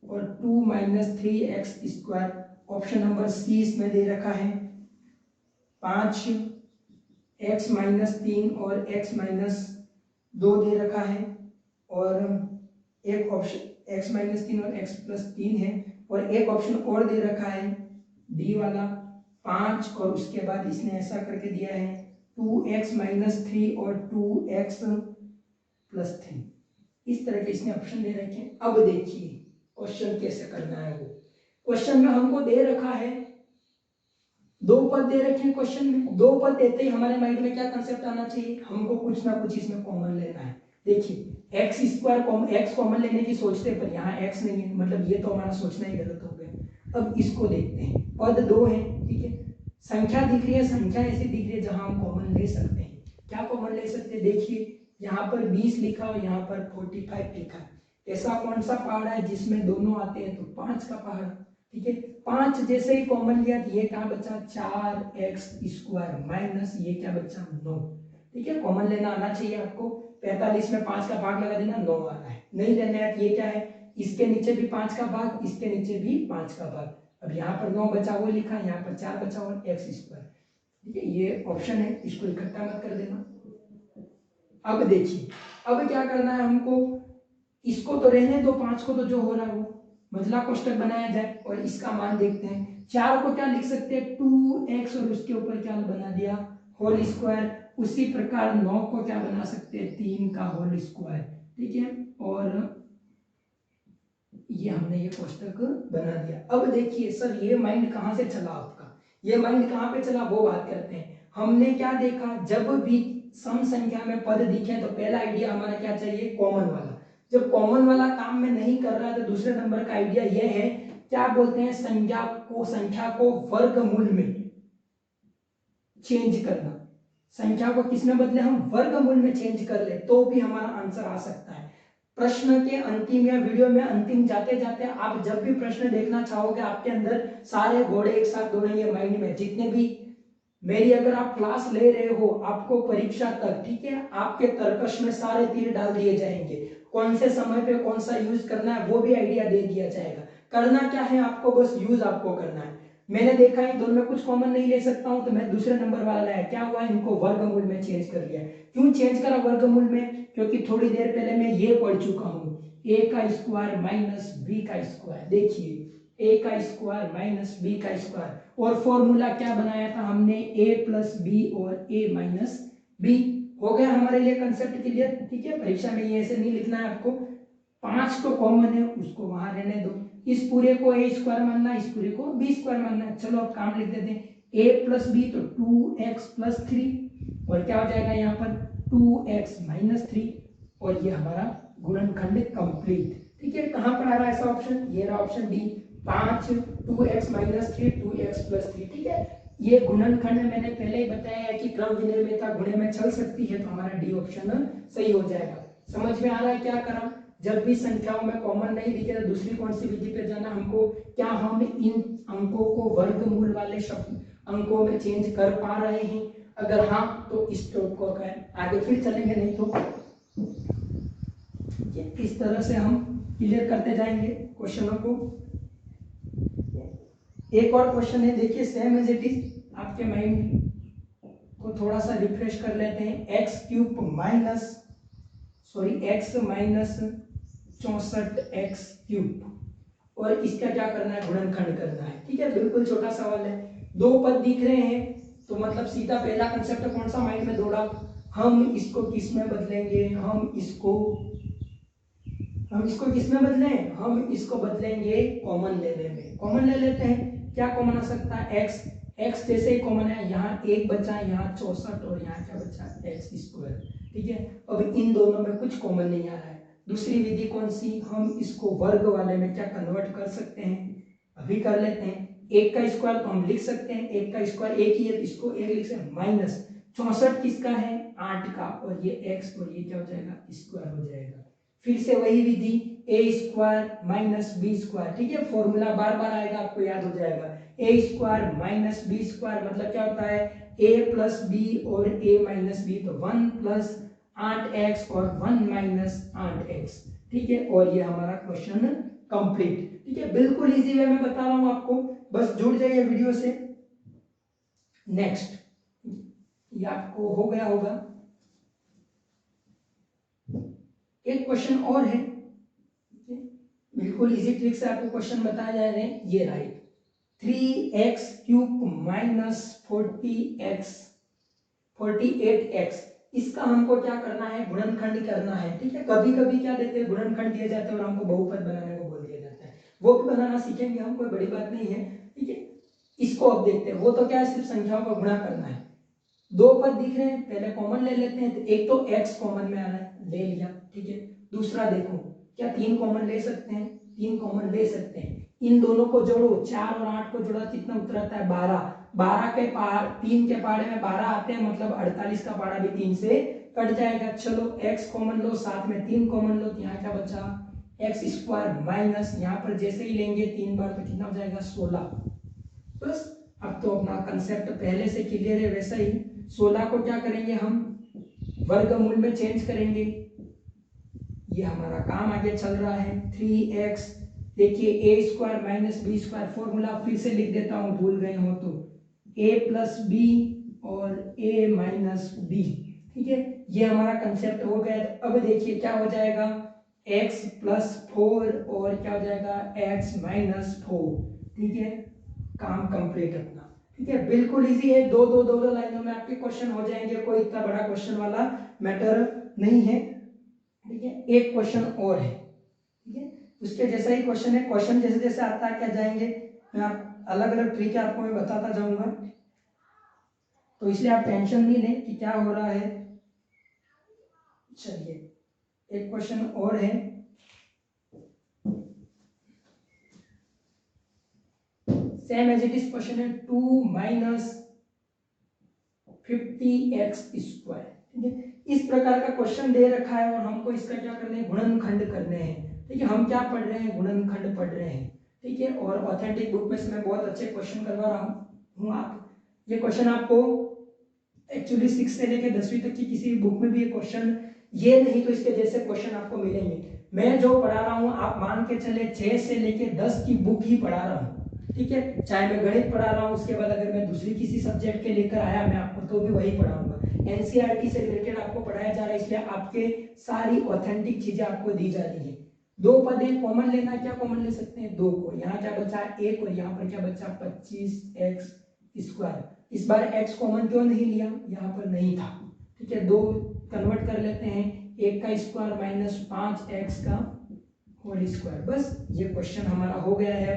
और 2 minus 3x square. Option number C इसमें दे रखा है 5 x माइनस 3 और x माइनस 2 दे रखा है, और एक ऑप्शन x माइनस 3 और x प्लस 3 है, और एक ऑप्शन और दे रखा है डी वाला 5, और उसके बाद इसने ऐसा करके दिया है 2x माइनस 3 और 2x प्लस 3। इस तरह के इसने ऑप्शन दे रखे हैं। अब देखिए क्वेश्चन कैसे करना है। वो क्वेश्चन में हमको दे रखा है 2 पद दे रखे हैं। क्वेश्चन में 2 पद देते ही हमारे माइंड में क्या कंसेप्ट आना चाहिए, हमको कुछ ना कुछ इसमें कॉमन लेना है। देखिए एक्स स्क्वायर एक्स कॉमन लेने की सोचते हैं, पर यहाँ एक्स नहीं है, मतलब ये तो हमारा सोचना ही गलत हो गया। अब इसको देखते हैं, पद 2 है, ठीक है, संख्या दिख रही है, संख्या ऐसी दिख रही है जहां हम कॉमन ले सकते हैं। क्या कॉमन ले सकते हैं, देखिए यहाँ पर 20 लिखा और यहाँ पर 45 लिखा है। ऐसा कौन सा पहाड़ है जिसमें दोनों आते हैं, तो 5 का पहाड़, ठीक है। 5 जैसे ही कॉमन लिया तो ये क्या बचा 4x स्क्वायर माइनस ये क्या बचा 9, ठीक है। कॉमन लेना आना चाहिए आपको। 45 में 5 का भाग लगा देना, 9 आ रहा है। नहीं लेना है तो ये क्या है, इसके नीचे भी 5 का भाग, इसके नीचे भी 5 का भाग। अब यहाँ पर 9 बचा वो लिखा, यहाँ पर 4 बचा और x स्क्वायर, ठीक है। ये ऑप्शन है, इसको इकट्ठा मत कर देना। अब देखिए अब क्या करना है हमको, इसको तो रहने दो, 5 को तो जो हो रहा है वो मझला कोष्टक बनाया जाए और इसका मान देखते हैं। 4 को क्या लिख सकते हैं 2x और उसके ऊपर क्या बना दिया होल स्क्वायर। उसी प्रकार 9 को क्या बना सकते हैं 3 का होल स्क्वायर, ठीक है। और ये हमने ये कोष्टक बना दिया। अब देखिए सर ये माइंड कहाँ से चला आपका, ये माइंड कहाँ पे चला वो बात करते हैं। हमने क्या देखा, जब भी सम संख्या में पद दिखे तो पहला आइडिया हमारा क्या चाहिए कॉमन वाला। जब कॉमन वाला काम में नहीं कर रहा है तो दूसरे नंबर का आइडिया यह है, क्या बोलते हैं, संख्या को वर्गमूल में चेंज करना। संख्या को किस में बदले, हम वर्गमूल में चेंज कर ले तो भी हमारा आंसर आ सकता है। प्रश्न के अंतिम या वीडियो में अंतिम जाते जाते आप जब भी प्रश्न देखना चाहोगे आपके अंदर सारे घोड़े एक साथ दौड़ेंगे माइंड में। जितने भी मेरी अगर आप क्लास ले रहे हो आपको परीक्षा तक, ठीक है, आपके तर्कश में सारे तीर डाल दिए जाएंगे। कौन से समय पे कौन सा यूज करना है वो भी आइडिया दे दिया जाएगा। करना क्या है आपको, बस यूज आपको करना है। मैंने देखा है दोनों में कुछ कॉमन नहीं ले सकता हूं तो मैं दूसरे नंबर वाला लाया, क्या हुआ इनको वर्गमूल में चेंज कर लिया। क्यों चेंज करा वर्गमूल में, क्योंकि थोड़ी देर पहले मैं ये पढ़ चुका हूं a का स्क्वायर माइनस b का स्क्वायर। देखिए a का स्क्वायर माइनस b का स्क्वायर, और फॉर्मूला क्या बनाया था हमने a प्लस बी और a माइनस बी। हो गया हमारे लिए कंसेप्ट क्लियर, ठीक है। परीक्षा में ये ऐसे नहीं लिखना है आपको, 5 तो कॉमन है उसको वहां रहने दो, इस पूरे को a स्क्वायर मानना, इस पूरे को b स्क्वायर मानना। चलो अब काम लिख देते हैं, a प्लस बी तो 2x प्लस 3, और क्या हो जाएगा यहाँ पर 2x माइनस 3, और ये हमारा गुणनखंड कंप्लीट, ठीक है। कहां पर आ रहा है ऐसा ऑप्शन, ये रहा option D 5 2x minus 3 2x plus 3, ठीक है। ये गुणनखंड मैंने पहले ही बताया है कि क्रम विनिर्णयता गुणे में चल सकती है, तो हमारा डी ऑप्शन सही हो जाएगा। समझ में आ रहा है क्या करा, जब भी संख्याओं में कॉमन नहीं दिखे तो दूसरी कौन सी विधि पे जाना हमको, क्या हम इन अंकों को वर्गमूल वाले शब्द अंकों में चेंज कर पा रहे हैं। अगर हाँ तो इस टॉप को आगे फिर चलेंगे, नहीं तो इस तरह से हम क्लियर करते जाएंगे क्वेश्चनों को। एक और क्वेश्चन है, देखिए सेम एज इट इज, आपके माइंड को थोड़ा सा रिफ्रेश कर लेते हैं। X cube minus x minus 64x cube, और इसका क्या करना है गुणनखंड करना है, ठीक है। बिल्कुल छोटा सवाल है, 2 पद दिख रहे हैं तो मतलब सीधा पहला कंसेप्ट कौन सा माइंड में दौड़ा, हम इसको किस में बदलेंगे, हम इसको किस में बदले, हम इसको बदलेंगे कॉमन लेने में। कॉमन ले लेते हैं, क्या कॉमन आ सकता है x जैसे ही कॉमन है, यहाँ 1 बचा, यहाँ 64 और यहाँ क्या बचा x स्क्वायर, ठीक है। अब इन दोनों में कुछ कॉमन नहीं आ रहा है। दूसरी विधि कौन सी, हम इसको वर्ग वाले में क्या कन्वर्ट कर सकते हैं, अभी कर लेते हैं। 1 का स्क्वायर तो हम लिख सकते हैं, 1 का स्क्वायर 1 ही है तो इसको 1 लिख सकते हैं, माइनस 64 किसका है 8 का, और ये x और ये क्या हो जाएगा स्क्वायर हो जाएगा। फिर से वही विधि a square minus B square, ठीक है। फॉर्मूला बार बार आएगा आपको याद हो जाएगा, a square minus B square मतलब क्या होता है a प्लस बी और a माइनस बी, तो 1 प्लस 8x और 1 माइनस 8x, ठीक है। और ये हमारा क्वेश्चन कंप्लीट, ठीक है। बिल्कुल इजी वे में बता रहा हूं आपको, बस जुड़ जाइए वीडियो से। नेक्स्ट ये आपको हो गया होगा। एक क्वेश्चन और है, बिल्कुल इजी ट्रिक से आपको क्वेश्चन बताया जा रहे हैं। ये राइट 3x³ माइनस 48x, इसका हमको क्या करना है, गुणनखंड करना है। ठीक है, कभी कभी क्या देते हैं, गुणनखंड दिए जाते हैं और हमको बहुपद बनाने को बोल दिया जाता है, वो भी बनाना सीखेंगे हम, कोई बड़ी बात नहीं है। ठीक है, इसको अब देखते हैं। वो तो क्या है, सिर्फ संख्याओं का गुणा करना है। दो पद दिख रहे हैं, पहले कॉमन ले लेते हैं। तो एक तो x कॉमन में आ रहा है, ले लिया। ठीक है, दूसरा देखो, क्या 3 कॉमन ले सकते हैं, 3 कॉमन ले सकते हैं। इन दोनों को जोड़ो, 4 और 8 को जोड़ा कितना उत्तर आता है, 12। 12 के पार 3 के पाड़े में 12 आते हैं, मतलब 48 का पाड़ा भी 3 से कट जाएगा। चलो x कॉमन लो, साथ में 3 कॉमन लो, तो यहाँ क्या बचा, x² माइनस, यहाँ पर जैसे ही लेंगे 3 बार तो कितना हो जाएगा, 16। बस, अब तो अपना कंसेप्ट पहले से क्लियर है। वैसा ही 16 को क्या करेंगे हम, वर्गमूल में चेंज करेंगे। ये हमारा काम आगे चल रहा है। 3x, देखिए a² माइनस b² फॉर्मूला फिर से लिख देता हूं, भूल गए हो तो, a प्लस बी और a माइनस बी। ठीक है, ये हमारा कंसेप्ट हो गया। अब देखिए क्या हो जाएगा, x प्लस 4 और क्या हो जाएगा, x माइनस 4। ठीक है, काम कंप्लीट अपना। ठीक है, बिल्कुल इजी है, दो लाइनों में आपके क्वेश्चन हो जाएंगे, कोई इतना बड़ा क्वेश्चन वाला मैटर नहीं है। ठीक है, एक क्वेश्चन और है। ठीक है, उसके जैसा ही क्वेश्चन है। क्वेश्चन जैसे जैसे आता है क्या जाएंगे, मैं आप अलग अलग ट्रिक आपको मैं बताता जाऊंगा, तो इसलिए आप टेंशन नहीं लें कि क्या हो रहा है। चलिए, एक क्वेश्चन और है। Same as it is question है, 2 माइनस 50x²। ठीक है, इस प्रकार का क्वेश्चन दे रखा है और हमको इसका क्या करना है, गुणनखंड करने हैं। ठीक है, हम क्या पढ़ रहे हैं, गुणनखंड पढ़ रहे हैं। ठीक है, और ऑथेंटिक बुक में से मैं बहुत अच्छे क्वेश्चन करवा रहा हूँ। आप ये क्वेश्चन आपको एक्चुअली 6 से लेकर 10वीं तक की किसी बुक में भी ये क्वेश्चन, ये नहीं तो इसके जैसे क्वेश्चन आपको मिलेंगे। मैं जो पढ़ा रहा हूँ, आप मान के चले 6 से लेकर 10 की बुक ही पढ़ा रहा हूँ। ठीक है, चाहे मैं गणित पढ़ा रहा हूँ, उसके बाद अगर मैं दूसरी किसी सब्जेक्ट के लेकर आया मैं आपको, तो भी वही पढ़ाऊंगा। एनसीईआरटी से रिलेटेड आपको पढ़ाया जा रहा है, इसलिए आपके सारी ऑथेंटिक चीजें आपको दी जा रही है। दो पद एक कॉमन लेना है, क्या कॉमन ले सकते हैं, 2 को। यहाँ क्या बचा, 1, और यहाँ पर क्या बचा, 25x²। इस बार x कॉमन क्यों नहीं लिया, यहाँ पर नहीं था। ठीक है, 2 कन्वर्ट कर लेते हैं, 1 का स्क्वायर माइनस 5x का होल स्क्वायर। बस ये क्वेश्चन हमारा हो गया है।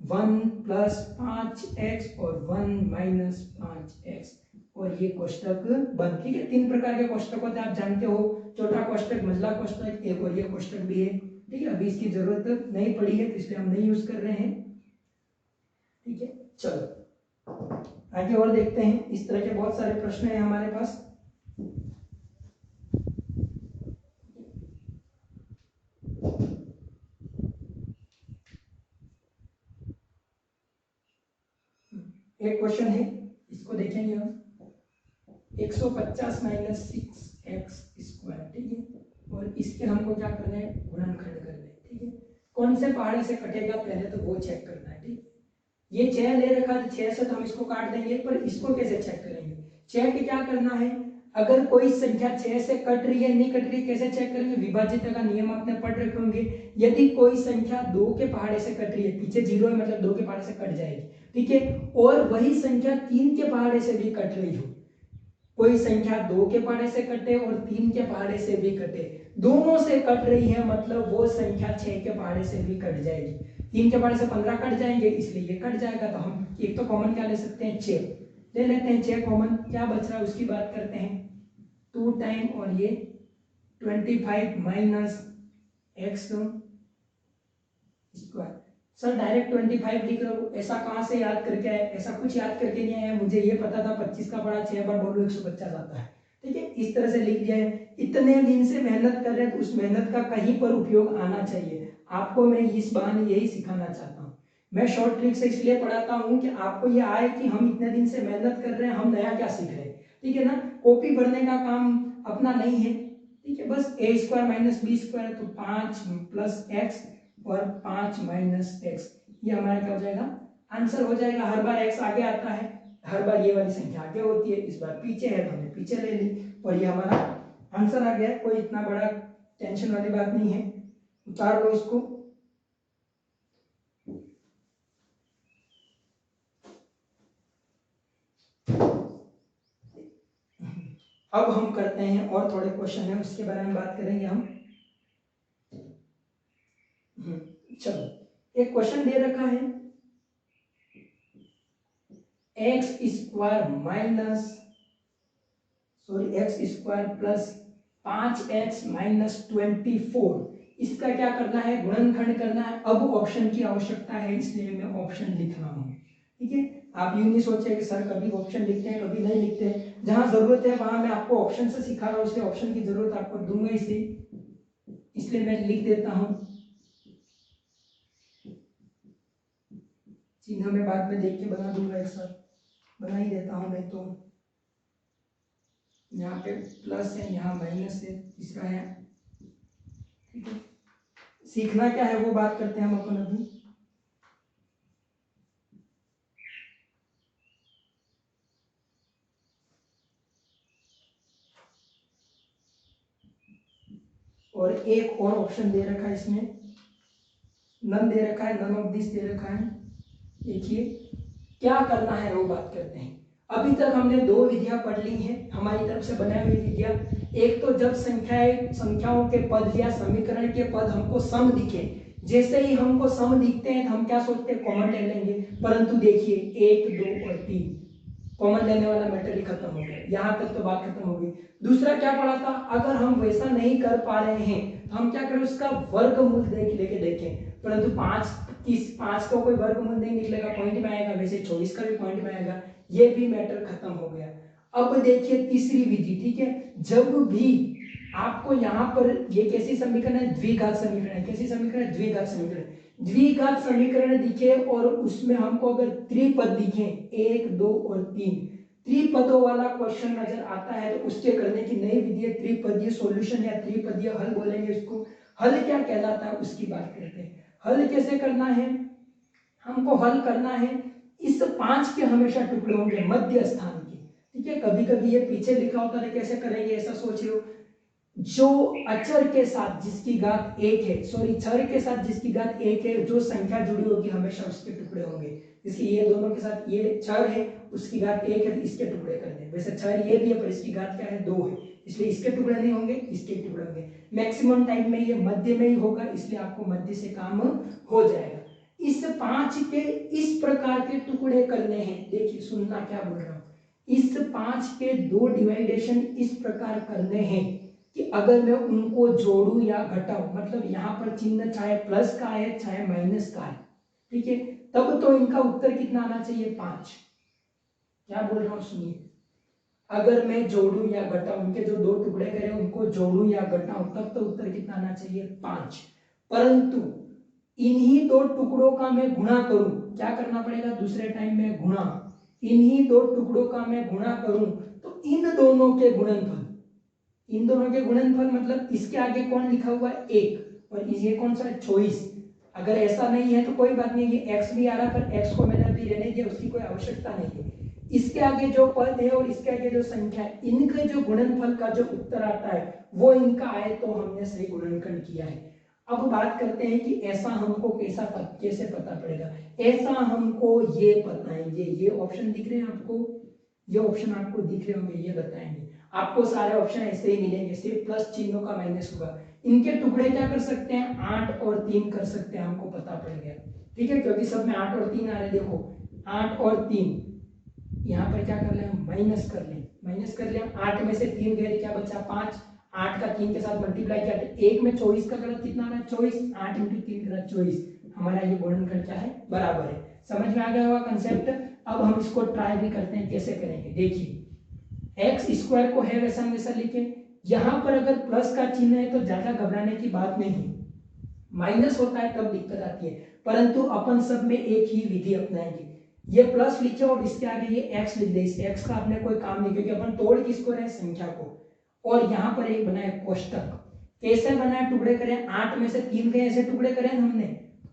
1 प्लस 5x और 1 माइनस 5x, और ये कोष्टक बंद। ठीक है, 3 प्रकार के कोष्टक होते हैं, आप जानते हो, छोटा कोष्टक, मंझला कोष्टक, एक और ये कोष्टक भी है। ठीक है, अभी इसकी जरूरत नहीं पड़ी है तो इसलिए हम नहीं यूज कर रहे हैं। ठीक है, चलो आगे और देखते हैं। इस तरह के बहुत सारे प्रश्न हैं हमारे पास। एक क्वेश्चन है, इसको देखेंगे हम। 150 माइनस 6x²। ठीक है, और इसके हमको क्या करना है, गुणनखंड करना है। ठीक है, कौन से पहाड़े से कटेगा पहले तो वो चेक करना है। ठीक, ये 6 ले रखा है, 6 से तो हम इसको काट देंगे, पर इसको कैसे चेक करेंगे, चेक क्या करना है, अगर कोई संख्या 6 से कट रही है, नहीं कट रही, कैसे चेक करेंगे, विभाजित का नियम आपने पढ़ रखे होंगे। यदि कोई संख्या 2 के पहाड़े से कट रही है, पीछे 0 है मतलब 2 के पहाड़े से कट जाएगी। ठीक है, और वही संख्या 3 के पहाड़े से भी कट रही हो, कोई संख्या 2 के पहाड़े से कटे और 3 के पहाड़े से भी कटे, दोनों से कट रही है, मतलब वो संख्या 6 के पहाड़े से भी कट जाएगी। 3 के पहाड़े से 15 कट जाएंगे, इसलिए ये कट जाएगा। तो हम एक तो कॉमन क्या ले सकते हैं, 6 ले लेते हैं। 6 कॉमन, क्या बच रहा है उसकी बात करते हैं। 2 टाइम और ये 25 minus x square. Sir direct 25 लिख रहा हूँ, ऐसा कहाँ से याद करके आए, ऐसा कुछ याद करके नहीं आया, मुझे ये पता था 25 का पढ़ा 6 बार बोलो 150 आता है। ठीक है, इस तरह से लिख दिया है। इतने दिन से मेहनत कर रहे हैं तो उस मेहनत का कहीं पर उपयोग आना चाहिए। आपको मैं इस बहाने यही सिखाना चाहता हूँ। मैं शॉर्ट ट्रिक से इसलिए पढ़ाता हूँ कि आपको ये आए कि हम इतने दिन से मेहनत कर रहे हैं, हम नया क्या सीख रहे हैं। ठीक है ना, कॉपी भरने का काम अपना नहीं है। ठीक है, बस a² माइनस b² तो 5 प्लस x और 5 माइनस एक्स, ये हमारा क्या हो जाएगा, आंसर हो जाएगा। हर बार x आगे आता है, हर बार ये वाली संख्या आगे होती है, इस बार पीछे है तो हमने पीछे ले ली और ये हमारा आंसर आ गया। कोई इतना बड़ा टेंशन वाली बात नहीं है, उतार लो इसको। अब हम करते हैं और थोड़े क्वेश्चन है उसके बारे में बात करेंगे हम। चलो एक क्वेश्चन दे रखा है x square minus x square plus 5x minus 24, इसका क्या करना है, गुणनखंड करना है। अब ऑप्शन की आवश्यकता है इसलिए मैं ऑप्शन लिख रहा हूँ, ठीक है। आप यूं नहीं सोचे कि सर कभी ऑप्शन लिखते हैं कभी नहीं लिखते हैं, जहां जरूरत है वहां मैं आपको ऑप्शन से सिखा रहा हूँ, इसलिए ऑप्शन की जरूरत आपको दूंगा इसलिए मैं लिख देता हूँ। चिन्ह में बाद में देख के बना दूंगा, एक साथ बना ही देता हूँ मैं। तो यहाँ पे प्लस है, यहाँ माइनस है, तीसरा है, ठीक है। सीखना क्या है वो बात करते हैं हम अपन अभी। और एक और ऑप्शन दे रखा है इसमें, नन दे रखा है, नन ऑफ दिस दे रखा है। देखिए क्या करना है वो बात करते हैं। अभी तक हमने दो विधियां पढ़ ली हैं हमारी तरफ से बनाई हुई विधियां। एक तो जब संख्याओं के पद या समीकरण के पद हमको सम दिखे, जैसे ही हमको सम दिखते हैं तो हम क्या सोचते हैं, कॉमन ले लेंगे। परंतु देखिए 1, 2 और 3 कॉमन लेने वाला मैटर ही खत्म हो गया, यहाँ तक तो बात खत्म हो गई। दूसरा क्या पढ़ा था, अगर हम वैसा नहीं कर पा रहे हैं तो हम क्या करें, उसका वर्गमूल लेके देखें। परंतु 5 का कोई वर्गमूल नहीं निकलेगा, पॉइंट में आएगा, वैसे 24 का भी पॉइंट में आएगा, ये भी मैटर खत्म हो गया। अब देखिए तीसरी विधि, ठीक है। जब भी आपको यहाँ पर ये कैसी समीकरण है, द्विघात समीकरण है। कैसी समीकरण है, द्विघात समीकरण। द्विघात समीकरण दिखे और उसमें हमको अगर त्रिपद दिखे 1, 2 और 3, त्रिपदों वाला क्वेश्चन नजर आता है तो उसके करने की नई विधि है त्रिपदीय सॉल्यूशन या त्रिपदीय हल बोलेंगे इसको। हल क्या कहलाता है उसकी बात करते हैं। हल कैसे करना है, हमको हल करना है इस 5 के हमेशा टुकड़े होंगे मध्य स्थान के, ठीक है। कभी कभी ये पीछे लिखा होता है कैसे करेंगे, ऐसा सोच रहे हो, जो अचर के साथ जिसकी घात 1 है, सॉरी चर के साथ जिसकी घात 1 है, जो संख्या जुड़ी होगी हमेशा उसके टुकड़े होंगे। इसलिए ये दोनों के साथ, ये चर है उसकी घात 1 है, इसके टुकड़े कर दें। वैसे चर ये भी है पर इसकी घात क्या है, 2 है, इसलिए इसके टुकड़े नहीं होंगे, इसके टुकड़े होंगे। मैक्सिमम टाइम में ये मध्य में ही होगा, इसलिए आपको मध्य से काम हो जाएगा। इस 5 के इस प्रकार के टुकड़े करने हैं। देखिए सुनना क्या बोल रहा हूं, इस 5 के 2 डिवाइडेशन इस प्रकार करने हैं कि अगर मैं उनको जोड़ू या घटाऊं, मतलब यहां पर चिन्ह चाहे प्लस का है चाहे माइनस का है, ठीक है, तब तो इनका उत्तर कितना आना चाहिए, 5। क्या बोल रहा हूं सुनिए, अगर मैं जोड़ू या घटाऊं, उनके जो 2 टुकड़े करें उनको जोड़ू या घटाऊं, तब तो उत्तर कितना आना चाहिए, 5। परंतु इन्हीं 2 टुकड़ों का मैं गुणा करूं, क्या करना पड़ेगा, दूसरे टाइम में गुणा, इन्हीं 2 टुकड़ों का मैं गुणा करूं तो इन दोनों के गुणनफल, इन दोनों के गुणनफल मतलब इसके आगे कौन लिखा हुआ है, 1, और ये कौन सा है, 24। अगर ऐसा नहीं है तो कोई बात नहीं, ये x भी आ रहा है पर x को मैंने अभी रहने दिया, उसकी कोई आवश्यकता नहीं है। इसके आगे जो पद है और इसके आगे जो संख्या है, इनके जो गुणनफल का जो उत्तर आता है वो इनका आए तो हमने सही गुणनखंड किया है। अब बात करते हैं कि ऐसा हमको कैसे पता पड़ेगा। ऐसा हमको ये बताएंगे, ये ऑप्शन दिख रहे हैं आपको, ये ऑप्शन आपको दिख रहे होंगे, ये बताएंगे आपको। सारे ऑप्शन ऐसे ही मिलेंगे, सिर्फ प्लस चिन्हों का माइनस होगा। इनके टुकड़े क्या कर सकते हैं, 8 और 3 कर सकते हैं, हमको पता पड़ गया, ठीक है, क्योंकि सब में 8 और 3 आ रहे। देखो 8 और 3, यहाँ पर क्या कर ले, माइनस कर ले, माइनस कर लिया, 8 में से 3 गए क्या बचा, 5, 8 का 3 के साथ मल्टीप्लाई किया तो 1 में 24 का गलत कितना आ रहा है, 24, 8 इंटू 3 गलत 24, हमारा ये गुणनखंड क्या है, बराबर है। समझ में आ गया होगा कंसेप्ट। अब हम इसको ट्राई भी करते हैं, कैसे करेंगे, देखिए एक्स स्क्वायर को है वैसा वैसा लिखे, यहां पर अगर प्लस का चिन्ह है तो ज्यादा घबराने की बात नहीं, माइनस होता है तब दिक्कत आती है, परंतु अपन सब में एक ही विधि अपनाएंगे। ये प्लस लिखे और इसके आगे ये एक्स लिख दे, इस एक्स का अपने कोई काम नहीं, क्योंकि अपन तोड़ किसको रहे, संख्या को। और यहाँ पर एक बनाए कोष्टक, कैसे बनाए, टुकड़े करें, 8 में से 3 गए, ऐसे टुकड़े करें हमने,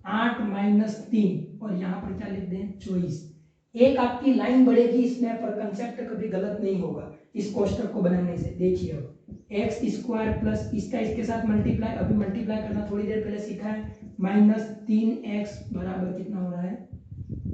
8 माइनस 3, और यहाँ पर क्या लिख दें, 24। एक आपकी लाइन बढ़ेगी इसमें, पर कंसेप्ट कभी गलत नहीं होगा इस कोष्टक को बनाने से। देखिए अब एक्स स्क्वायर प्लस इसका इसके साथ मल्टीप्लाई, अभी मल्टीप्लाई करना थोड़ी देर पहले सीखा है, -3x बराबर कितना हो रहा है,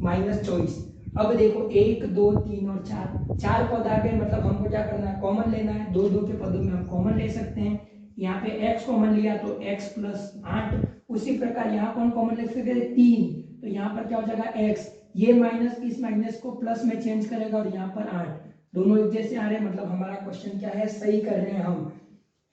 -24। अब देखो 1 2 3 और 4 पद आ गए, मतलब हमको क्या करना है, कॉमन लेना है। दो के पदों में हम कॉमन ले सकते हैं। यहाँ पे x कॉमन लिया तो x प्लस 8, उसी प्रकार यहाँ कौन कॉमन ले सकते हैं, 3, तो यहाँ पर क्या हो जाएगा x, ये माइनस इस माइनस को प्लस में चेंज करेगा, और यहाँ पर 8, दोनों एक जैसे आ रहे हैं, मतलब हमारा क्वेश्चन क्या है, सही कर रहे हैं हम।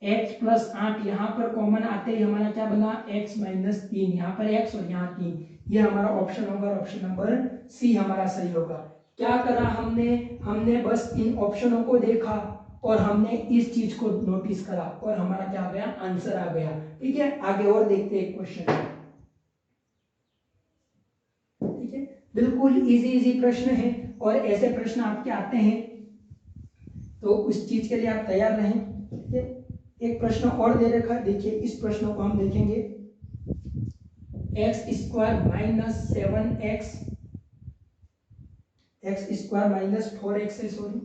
x प्लस 8 यहाँ पर कॉमन आते ही हमारा क्या बना, x माइनस 3, यहाँ पर x और यहाँ 3, ये हमारा ऑप्शन होगा, ऑप्शन नंबर सी हमारा सही होगा। क्या करा हमने बस इन ऑप्शनों को देखा और हमने इस चीज को नोटिस करा, और हमारा क्या आ गया, आंसर आ गया। ठीक है, आगे और देखते हैं क्वेश्चन। ठीक है, बिल्कुल इजी प्रश्न है, और ऐसे प्रश्न आपके आते हैं तो उस चीज के लिए आप तैयार रहें। ठीक है, एक प्रश्न और दे रखा है, देखिए इस प्रश्न को हम देखेंगे। X square minus 7x, x square minus 4x है, सॉरी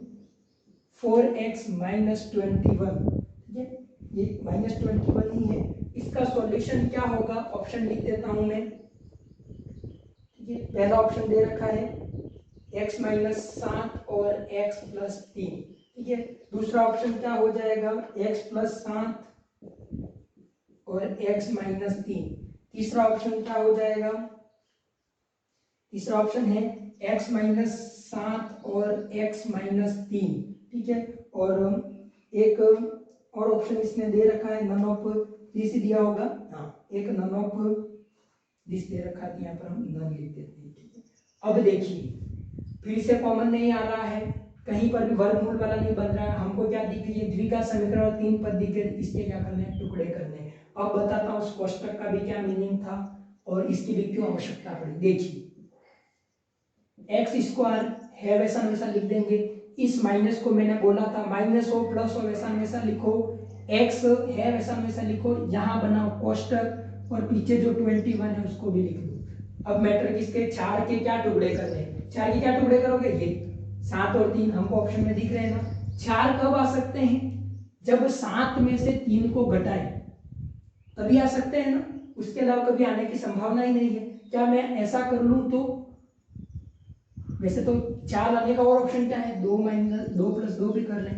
4x माइनस 21। ठीक है, ये -21 ही है। इसका सॉल्यूशन क्या होगा, ऑप्शन लिख देता हूं मैं। ठीक है, पहला ऑप्शन दे रखा है x माइनस 7 और x प्लस 3। ठीक है, दूसरा ऑप्शन क्या हो जाएगा, x प्लस 7 और x माइनस 3। तीसरा ऑप्शन क्या हो जाएगा, तीसरा ऑप्शन है x माइनस 7 और x माइनस 3। ठीक है, और एक और ऑप्शन इसने दे रखा है, नन ऑफ दिस दिया होगा, हाँ एक नन ऑफ दिस दे रखा है, यहाँ पर हम नन लिख देते हैं। ठीक है, अब देखिए फिर से कॉमन नहीं आ रहा है, कहीं पर भी वर्गमूल वाला नहीं बन रहा है, हमको क्या दिख रही है, द्विघात समीकरण और 3 पद दिख रहे, इसके क्या करने हैं, टुकड़े करने हैं। अब बताता हूँ उस कोष्टक का भी क्या मीनिंग था और इसकी भी क्यों आवश्यकता पड़ी। देखिए एक्स स्क्वायर है वैसा वैसा लिख देंगे, इस माइनस को मैंने बोला था माइनस हो प्लस हो वैसा वैसा लिखो, एक्स है वैसा वैसा लिखो, यहाँ बनाओ कोष्टक और पीछे जो 21 है उसको भी लिख दो। अब मैट्रिक इसके 4 के क्या टुकड़े करने, 4 के क्या टुकड़े करोगे, ये 7 और 3 हमको ऑप्शन में दिख रहे हैं ना। 4 कब आ सकते हैं, जब 7 में से 3 को घटाए तभी आ सकते हैं ना, उसके अलावा कभी आने की संभावना ही नहीं है। क्या मैं ऐसा कर लूं तो, वैसे तो 4 आने का और ऑप्शन क्या है, 2 माइनस 2 प्लस 2 भी कर लें,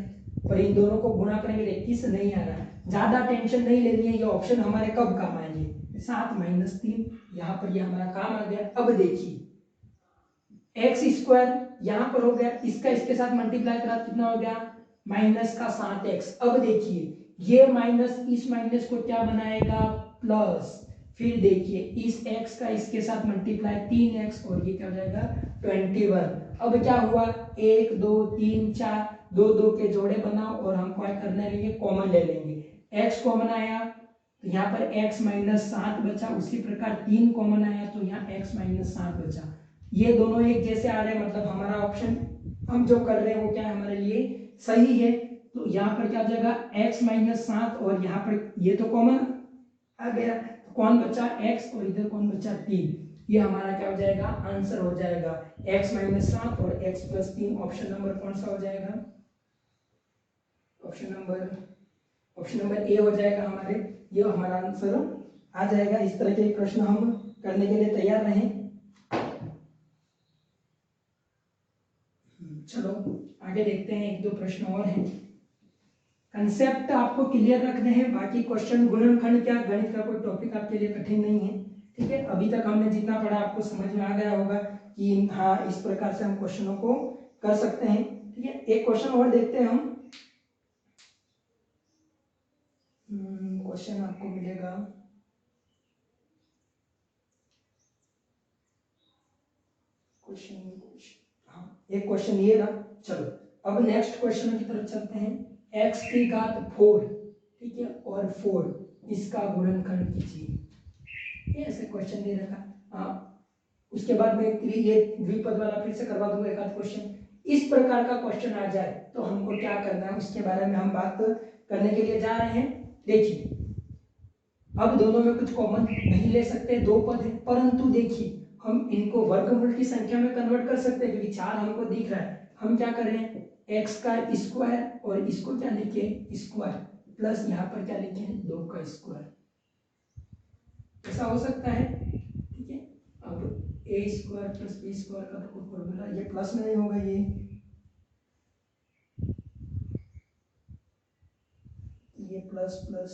पर इन दोनों को गुणा करेंगे 21 नहीं आ रहा है, ज्यादा टेंशन नहीं लेनी है, ये ऑप्शन हमारे कब काम आएंगे, 7 माइनस 3, यहाँ पर ये हमारा काम आ गया। अब देखिए एक्स स्क्वायर यहाँ पर हो गया, इसका इसके साथ मल्टीप्लाई करा कितना हो गया, माइनस का 7x। अब देखिए ये माइनस इस माइनस को क्या बनाएगा, प्लस, फिर देखिए इस x का इसके साथ मल्टीप्लाई 3x और ये क्या हो जाएगा 21। अब क्या हुआ, 1 2 3 4, 2 2 के जोड़े बनाओ और हम क्या करने लेंगे, कॉमन ले लेंगे। x कॉमन आया तो यहाँ पर x माइनस 7 बचा, उसी प्रकार 3 कॉमन आया तो यहाँ x माइनस 7 बचा। ये दोनों एक जैसे आ रहे हैं, मतलब हमारा ऑप्शन हम जो कर रहे हैं वो क्या है, हमारे लिए सही है। तो यहाँ पर क्या हो जाएगा, x माइनस 7 और यहाँ पर ये तो कॉमन आ गया, तो कौन बचा x और इधर कौन बचा 3, ये हमारा क्या हो जाएगा, आंसर हो जाएगा x माइनस 7 और x प्लस 3। ऑप्शन नंबर कौन सा हो जाएगा, ऑप्शन नंबर ए हो जाएगा हमारे, ये हमारा आंसर आ जाएगा। इस तरह के प्रश्न हम करने के लिए तैयार रहें। चलो आगे देखते हैं, एक दो प्रश्न और हैं। कंसेप्ट आपको क्लियर रखने हैं, बाकी क्वेश्चन गुणनखंड क्या गणित का कोई टॉपिक आपके लिए कठिन नहीं है। ठीक है, अभी तक हमने जितना पढ़ा आपको समझ में आ गया होगा कि हाँ इस प्रकार से हम क्वेश्चनों को कर सकते हैं। ठीक है, एक क्वेश्चन और देखते हैं हम। क्वेश्चन आपको मिलेगा, क्वेश्चन हाँ एक क्वेश्चन ये रहा। चलो अब नेक्स्ट क्वेश्चन की तरफ चलते हैं। x की घात 4, ठीक है, और 4 इसका गुणनखंड कीजिए, ये ऐसे क्वेश्चन दे रखा। हाँ उसके बाद में ये द्विपद वाला फिर से करवा दूंगा एक आध क्वेश्चन। इस प्रकार का क्वेश्चन आ जाए तो हमको क्या करना है, उसके बारे में हम बात करने के लिए जा रहे हैं। देखिए अब दोनों में कुछ कॉमन नहीं ले सकते, दो पद है, परंतु देखिए हम इनको वर्गमूल की संख्या में कन्वर्ट कर सकते हैं, क्योंकि 4 हमको दिख रहा है। हम क्या कर रहे हैं, x का स्क्वायर और इसको क्या लिखे स्क्वायर प्लस यहाँ पर क्या लिखे 2 का स्क्वायर, ऐसा हो सकता है। ठीक है, अब ए स्क्वायर प्लस बी स्क्वायर का तो फॉर्मूला ये प्लस में नहीं होगा, ये प्लस प्लस,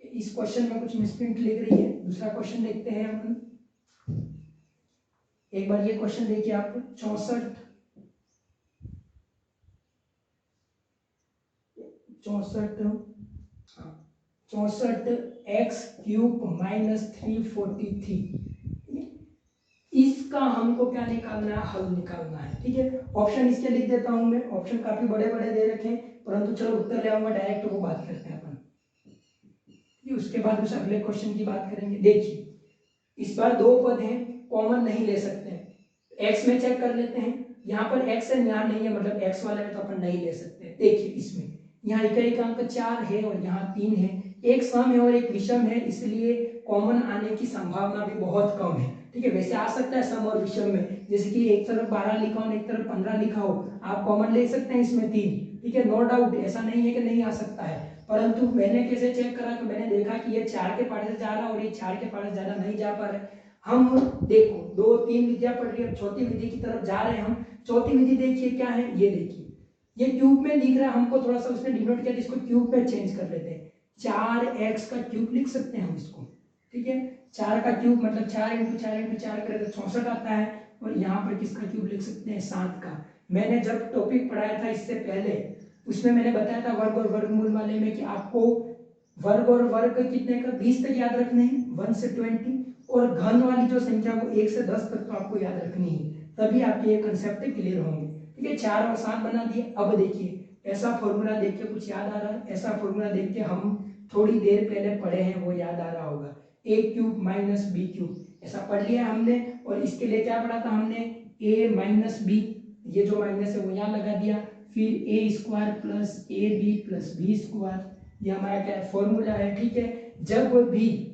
इस क्वेश्चन में कुछ मिसप्रिंट लिख रही है। दूसरा क्वेश्चन देखते हैं अपन, एक बार ये क्वेश्चन देखिए आप, 64 एक्स क्यूब माइनस 343, इसका हमको क्या निकालना है, हल निकालना है। ठीक है, ऑप्शन इसके लिख देता हूं मैं, ऑप्शन काफी बड़े बड़े दे रखे हैं, परंतु चलो उत्तर ले आऊंगा डायरेक्ट, वो बात करते हैं अपन, उसके बाद उस अगले क्वेश्चन की बात करेंगे। देखिए इस बार दो पद हैं, कॉमन नहीं ले सकते हैं, एक्स में चेक कर लेते हैं, यहाँ पर एक्स है यहाँ नहीं है, मतलब एक्स वाले में तो अपन नहीं ले सकते। देखिए इसमें यहाँ इकाई का अंक 4 है और यहाँ 3 है, एक सम है और एक विषम है, इसलिए कॉमन आने की संभावना भी बहुत कम है। ठीक है, वैसे आ सकता है सम और विषम में, जैसे कि एक तरफ 12 लिखा हो एक तरफ 15 लिखा हो, आप कॉमन ले सकते हैं इसमें 3। ठीक है, नो डाउट, ऐसा नहीं है कि नहीं आ सकता है, परंतु मैंने कैसे चेक करा, तो मैंने देखा कि ये 4 के पास जा रहा है और ये 4 के पास ज्यादा नहीं जा पा रहे। हम देखो 2-3 विधियां पढ़ रही है, चौथी विधि की तरफ जा रहे हैं हम। चौथी विधि देखिए क्या है, ये देखिए ये क्यूब में दिख रहा है हमको, थोड़ा सा उसने डिनोट किया, इसको क्यूब में चेंज कर लेते हैं, 4x का क्यूब लिख सकते हैं हम इसको। ठीक है, 4 का क्यूब मतलब 4 इंटू 4 इंटू 4 करें तो 64 आता है, और यहाँ पर किसका क्यूब लिख सकते हैं, 7 का। मैंने जब टॉपिक पढ़ाया था इससे पहले, उसमें मैंने बताया था वर्ग और वर्गमूल वाले में कि आपको वर्ग और वर्ग कितने का 20 तक याद रखने हैं, 1 से 20, और घन वाली जो संख्या वो 1 से 10 तक तो आपको याद रखनी है, तभी आपके ये कंसेप्ट क्लियर होंगे। ठीक है, 4 और 7 बना दिए। अब देखिए ऐसा फॉर्मूला देख के कुछ याद आ रहा है, ऐसा फॉर्मूला देख के हम थोड़ी देर पहले पढ़े हैं, वो याद आ रहा होगा, ए क्यूब माइनस बी क्यूब, ऐसा पढ़ लिया हमने। और इसके लिए क्या पढ़ा था हमने, ए माइनस बी, ये जो माइनस है वो यहाँ लगा दिया, फिर A square plus A B plus B square, ये हमारा क्या फॉर्मूला है। ठीक है, जब भी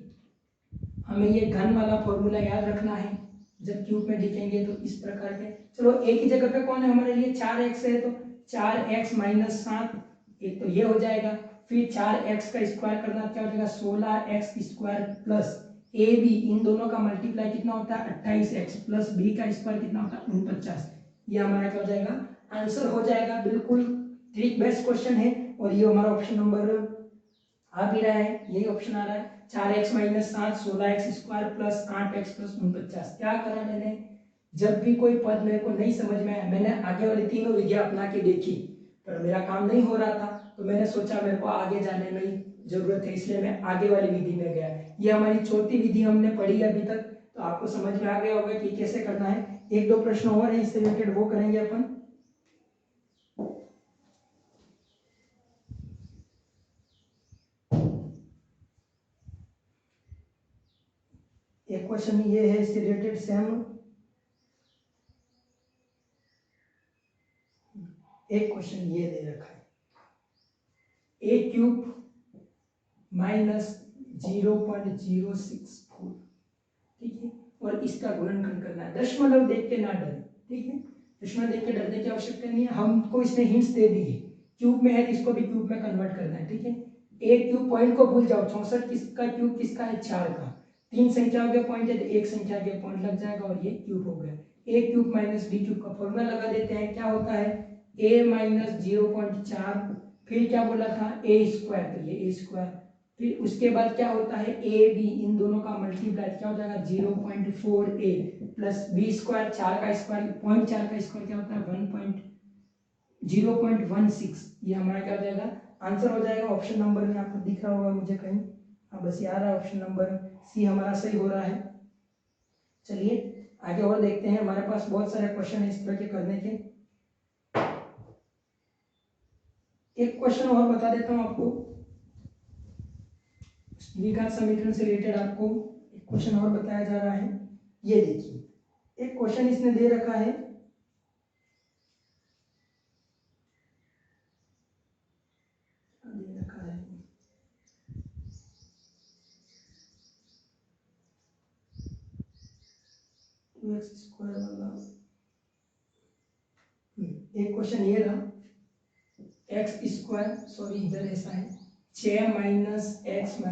हमें ये घन वाला फॉर्मूला याद रखना है, जब क्यूब में लिखेंगे तो इस प्रकार के, चलो एक ही जगह पे कौन है हमारे लिए, 4x है, तो 4x माइनस 7, एक तो ये हो जाएगा, फिर 4x का स्क्वायर करना क्या हो जाएगा, 16x square plus A B, इन दोनों का मल्टीप्लाई कितना होता है 28x प्लस बी का स्क्वायर कितना होता है 49, ये हमारा क्या हो जाएगा, आंसर हो जाएगा। बिल्कुल ट्रिक बेस्ट क्वेश्चन है, और ये हमारा ऑप्शन नंबर आ भी रहा है, यही ऑप्शन आ रहा है, 4x minus 7, 16x square plus 8x plus 49। क्या करा मैंने, जब भी कोई पद मेरे को नहीं समझ में आया, मैंने आगे वाली तीनों विधियां अपना के देखी, पर मेरा काम नहीं हो रहा था, तो मैंने सोचा मेरे को आगे जाने में ही जरूरत है, इसलिए मैं आगे वाली विधि में गया। ये हमारी चौथी विधि हमने पढ़ी अभी तक, तो आपको समझ में आ गया होगा कि कैसे करना है। एक दो प्रश्न और है इससे रिलेटेड, वो करेंगे अपन। एक क्वेश्चन ये है इससे रिलेटेड सेम, एक क्वेश्चन ये दे रखा है, ए क्यूब माइनस 0.064, ठीक है, और इसका गुणनखंड करना है, दशमलव देख के ना डरे। ठीक है, दशमलव देख के डरने की आवश्यकता नहीं है, हमको इसने हिंट्स दे दी है, क्यूब में है तो इसको भी क्यूब में कन्वर्ट करना है। ठीक है, एक क्यूब पॉइंट को भूल जाओ, 64 किसका क्यूब किसका है, 4 का, 3 संख्याओं के पॉइंट है तो एक संख्या के पॉइंट लग जाएगा और ये क्यूब हो गया। ए क्यूब माइनस बी क्यूब का फॉर्मूला लगा देते हैं, क्या होता है, ए माइनस 0.4, फिर क्या बोला था ए स्क्वायर, तो ये ए स्क्वायर, फिर उसके बाद क्या होता है ए बी, इन दोनों का मल्टीप्लाई क्या हो जाएगा 0.4a प्लस बी स्क्वायर, 4 का स्क्वायर, 0.4 का स्क्वायर क्या होता है 0.16, ये हमारा क्या हो जाएगा, आंसर हो जाएगा। ऑप्शन नंबर में आपको दिख रहा होगा मुझे कहीं, हाँ बस यार ऑप्शन नंबर सी हमारा सही हो रहा है। चलिए आगे और देखते हैं, हमारे पास बहुत सारे क्वेश्चन है इस तरह के करने के। एक क्वेश्चन और बता देता हूँ आपको, द्विघात समीकरण से रिलेटेड आपको एक क्वेश्चन और बताया जा रहा है। ये देखिए एक क्वेश्चन इसने दे रखा है, दे रखा है 2x² वाला एक क्वेश्चन ये रहा x², सॉरी इधर ऐसा है 6 - x -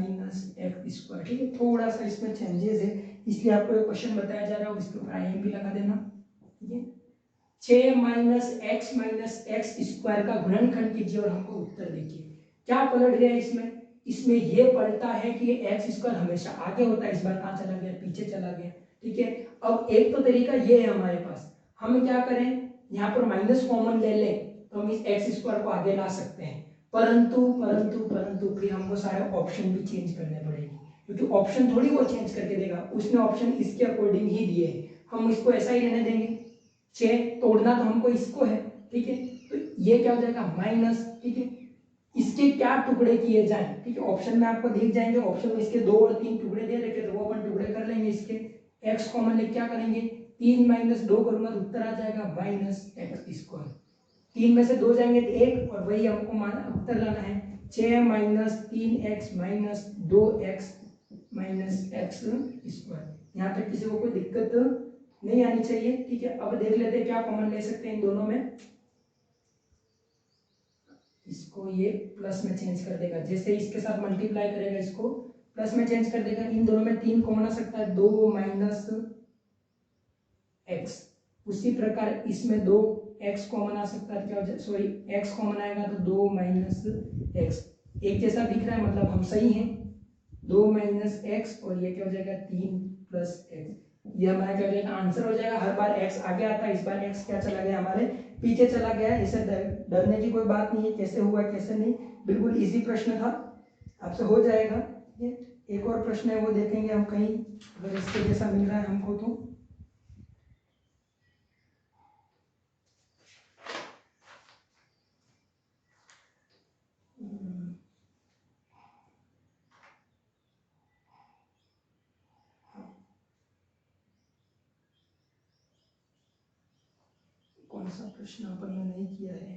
x², ठीक है। थोड़ा सा इसमें चेंजेस है इसलिए आपको एक क्वेश्चन बताया जा रहा है, इसके ऊपर IM भी लगा देना, ठीक है। 6 - x - x² का गुणनखंड कीजिए और हमको उत्तर देखिए। क्या पलट गया इसमें ये पलटा है कि x² हमेशा आगे होता है, इस बार कहाँ चला गया, पीछे चला गया, ठीक है। अब एक तो तरीका ये है हमारे पास, हम क्या करें, यहाँ पर माइनस कॉमन ले लें तो हम इस x² को आगे ला सकते हैं, परंतु फिर हमको सारे ऑप्शन भी चेंज करने पड़ेंगे, क्योंकि ऑप्शन थोड़ी वो चेंज करके देगा, उसने ऑप्शन इसके अकॉर्डिंग ही दिए हैं, हम इसको ऐसा ही रहने देंगे। 6 तोड़ना तो हमको इसको है, ठीक है, तो ये क्या हो जाएगा माइनस, ठीक है। इसके क्या टुकड़े किए जाएं, ठीक है, ऑप्शन में आपको दिख जाएंगे, ऑप्शन में इसके 2 और 3 टुकड़े दे रखे तो वो अपन टुकड़े कर लेंगे, इसके x कॉमन लेके क्या करेंगे, 3 - 2 करूंगा तो उत्तर आ जाएगा -x²। 3 में से 2 जाएंगे तो 1, और वही हमको उत्तर लाना है 6 - 3x - 2x - x²। यहाँ पे किसी को कोई दिक्कत नहीं आनी चाहिए, ठीक है। अब देख लेते हैं क्या कॉमन ले सकते हैं इन दोनों में। इसको ये प्लस में चेंज कर देगा, जैसे इसके साथ मल्टीप्लाई करेगा इसको प्लस में चेंज कर देगा। इन दोनों में 3 कॉमन आ सकता है, 2 - x। उसी प्रकार इसमें 2 x कॉमन आ सकता है, क्या सॉरी x कॉमन आएगा तो 2 - x। एक जैसा दिख रहा है मतलब हम सही हैं, 2 - x और ये क्या हो जाएगा 3 + x। ये हमारा क्या हो जाएगा आंसर हो जाएगा। हर बार x आगे आता है, इस बार x क्या चला गया हमारे पीछे चला गया। इसे डरने की कोई बात नहीं है, कैसे हुआ कैसे नहीं, बिल्कुल इजी प्रश्न था, आपसे हो जाएगा। एक और प्रश्न है वो देखेंगे हम कहीं, अगर इसके जैसा मिल रहा है हमको तो। कौन सा प्रश्न अपन ने नहीं किया है,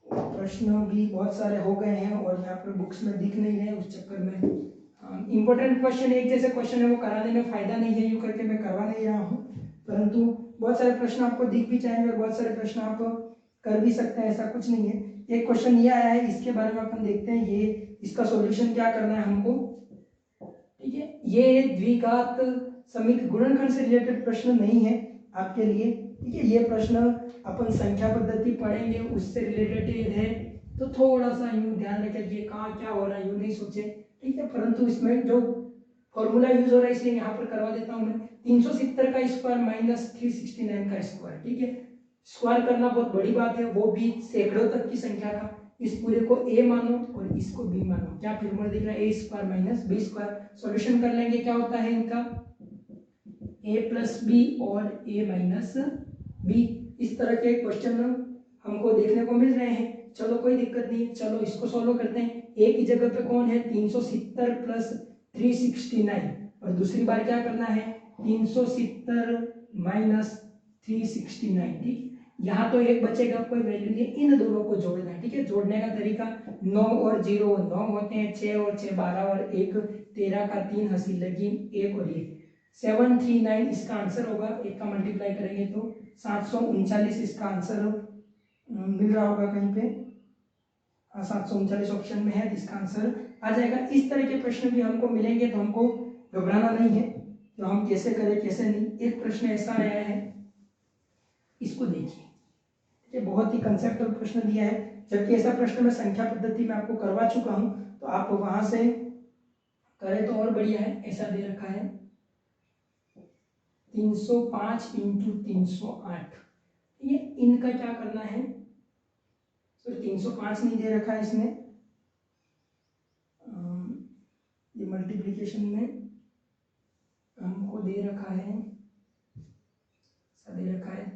प्रश्न भी बहुत सारे हो गए हैं और यहाँ पर बुक्स में दिख नहीं रहे, उस चक्कर में इंपॉर्टेंट क्वेश्चन एक जैसे क्वेश्चन है वो कराने में फायदा नहीं है, यूं करके मैं करवा नहीं रहा हूँ, परंतु बहुत सारे प्रश्न आपको दिख भी जाएंगे और बहुत सारे प्रश्न आप कर भी सकते हैं, ऐसा कुछ नहीं है। एक क्वेश्चन ये आया है, इसके बारे में अपन देखते हैं, ये इसका सॉल्यूशन क्या करना है हमको, ठीक है। ये द्विघात समीकरण गुणनखंड से रिलेटेड प्रश्न नहीं है आपके लिए, ठीक है। ये प्रश्न अपन संख्या पद्धति पढ़ेंगे उससे रिलेटेड है, तो थोड़ा सा यूं ध्यान रखें कि कहाँ क्या हो रहा है, यूं नहीं सोचे, ठीक है। परंतु इसमें जो फॉर्मूला यूज हो रहा है इसलिए यहाँ पर करवा देता हूँ मैं। 370 का स्क्वायर माइनस 369 का स्क्वायर, ठीक है। स्क्वायर करना बहुत बड़ी बात है, वो भी सैकड़ों तक की संख्या का। इस पूरे को a मानो और इसको b मानो, क्या फॉर्मूला दिख रहा है, a square minus b square. Solution कर लेंगे, क्या होता है इनका a प्लस बी और a माइनस बी। इस तरह के क्वेश्चन हमको देखने को मिल रहे हैं, चलो कोई दिक्कत नहीं, चलो इसको सॉल्व करते हैं। a की जगह पे कौन है 370 प्लस 369, और दूसरी बार क्या करना है 370 माइनस 369, ठीक। यहाँ तो एक बचेगा, कोई वैल्यू नहीं, इन दोनों को जोड़ना है, ठीक है। जोड़ने का तरीका 9 और 0 9 होते हैं, 6 और 6 12 और 1 13 का 3 हंसी लगी 1 और 1 739 इसका आंसर होगा। एक का मल्टीप्लाई करेंगे तो 739 इसका आंसर मिल रहा होगा कहीं पे, 739 ऑप्शन में है, इसका आंसर आ जाएगा। इस तरह के प्रश्न भी हमको मिलेंगे तो हमको घबराना नहीं है, तो हम कैसे करें कैसे नहीं। एक प्रश्न ऐसा आया है, इसको देखिए, ठीक है, बहुत ही कंसेप्चुअल प्रश्न दिया है, जबकि ऐसा प्रश्न मैं संख्या पद्धति में आपको करवा चुका हूं, तो आप वहां से करें तो और बढ़िया है। ऐसा दे रखा है 305 इंटू 308, ये इनका क्या करना है, तो 305 नहीं दे रखा है इसने, ये मल्टीप्लिकेशन में हमको दे रखा है, दे रखा है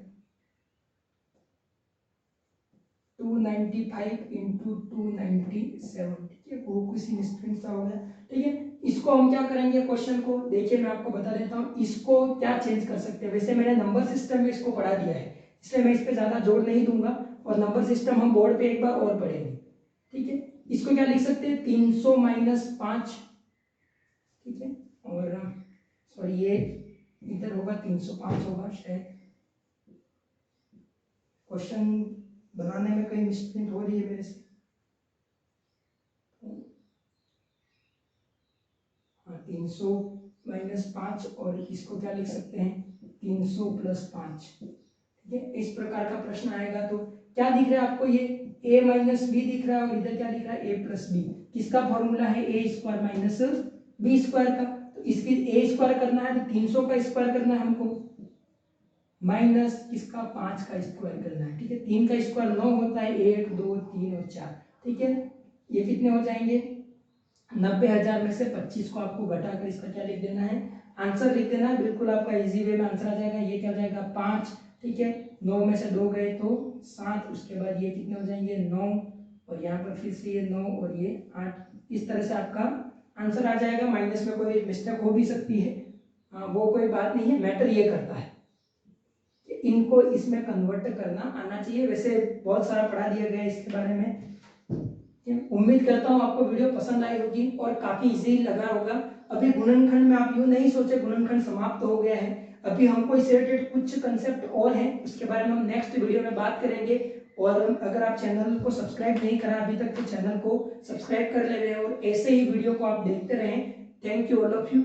295 इंटू 297, ठीक है, वो किसी मिसप्रिंट सा हो गया। ठीक है, इसको हम क्या करेंगे, क्वेश्चन को देखिए मैं आपको बता देता हूँ इसको क्या चेंज कर सकते हैं। वैसे मैंने नंबर सिस्टम में इसको पढ़ा दिया है, इसलिए मैं इस पे ज्यादा जोर नहीं दूंगा, और नंबर सिस्टम हम बोर्ड पे एक बार और पढ़ेंगे। ठीक है, इसको क्या लिख सकते हैं, 300 माइनस 5। ठीक है, और सॉरी ये इधर होगा 305 होगा शायद, क्वेश्चन बनाने में कहीं मिस्प्रिंट हो रही है मेरे से। हाँ, 300 माइनस 5, और इसको क्या लिख सकते हैं, 300 प्लस 5। ठीक है, इस प्रकार का प्रश्न आएगा तो क्या दिख रहा है आपको, ये a माइनस बी दिख रहा है, और इधर क्या दिख रहा है, a प्लस बी। किसका फॉर्मूला है, A square minus B square का। तो इसकी a स्क्वायर करना है तो 300 का स्क्वायर करना है हमको, माइनस इसका 5 का स्क्वायर करना है। ठीक है, 3 का स्क्वायर 9 होता है, 1 2 3 और 4। ठीक है, ये कितने हो जाएंगे, 90,000 में से 25 को आपको घटाकर इसका क्या लिख देना है, आंसर लिख देना है। बिल्कुल आपका इजी वे में आंसर आ जाएगा। ये क्या हो जाएगा, 5। ठीक है, 9 में से 2 गए तो 7, उसके बाद ये कितने हो जाएंगे, 9, और यहाँ पर फिर से ये 9 और ये 8। इस तरह से आपका आंसर आ जाएगा। माइनस में कोई मिस्टेक हो भी सकती है, वो कोई बात नहीं है, मैटर ये करता है कि इनको इसमें कन्वर्ट करना आना चाहिए। वैसे बहुत सारा पढ़ा दिया गया है इसके बारे में। उम्मीद करता हूँ आपको वीडियो पसंद आई होगी और काफी इजी लगा होगा। अभी गुणनखंड में आप यूं नहीं सोचे गुणनखंड समाप्त हो गया है, अभी हमको इससे रिलेटेड कुछ कंसेप्ट और हैं, उसके बारे में हम नेक्स्ट वीडियो में बात करेंगे। और अगर आप चैनल को सब्सक्राइब नहीं करा अभी तक तो चैनल को सब्सक्राइब कर ले, और ऐसे ही वीडियो को आप देखते रहें। Thank you all of you.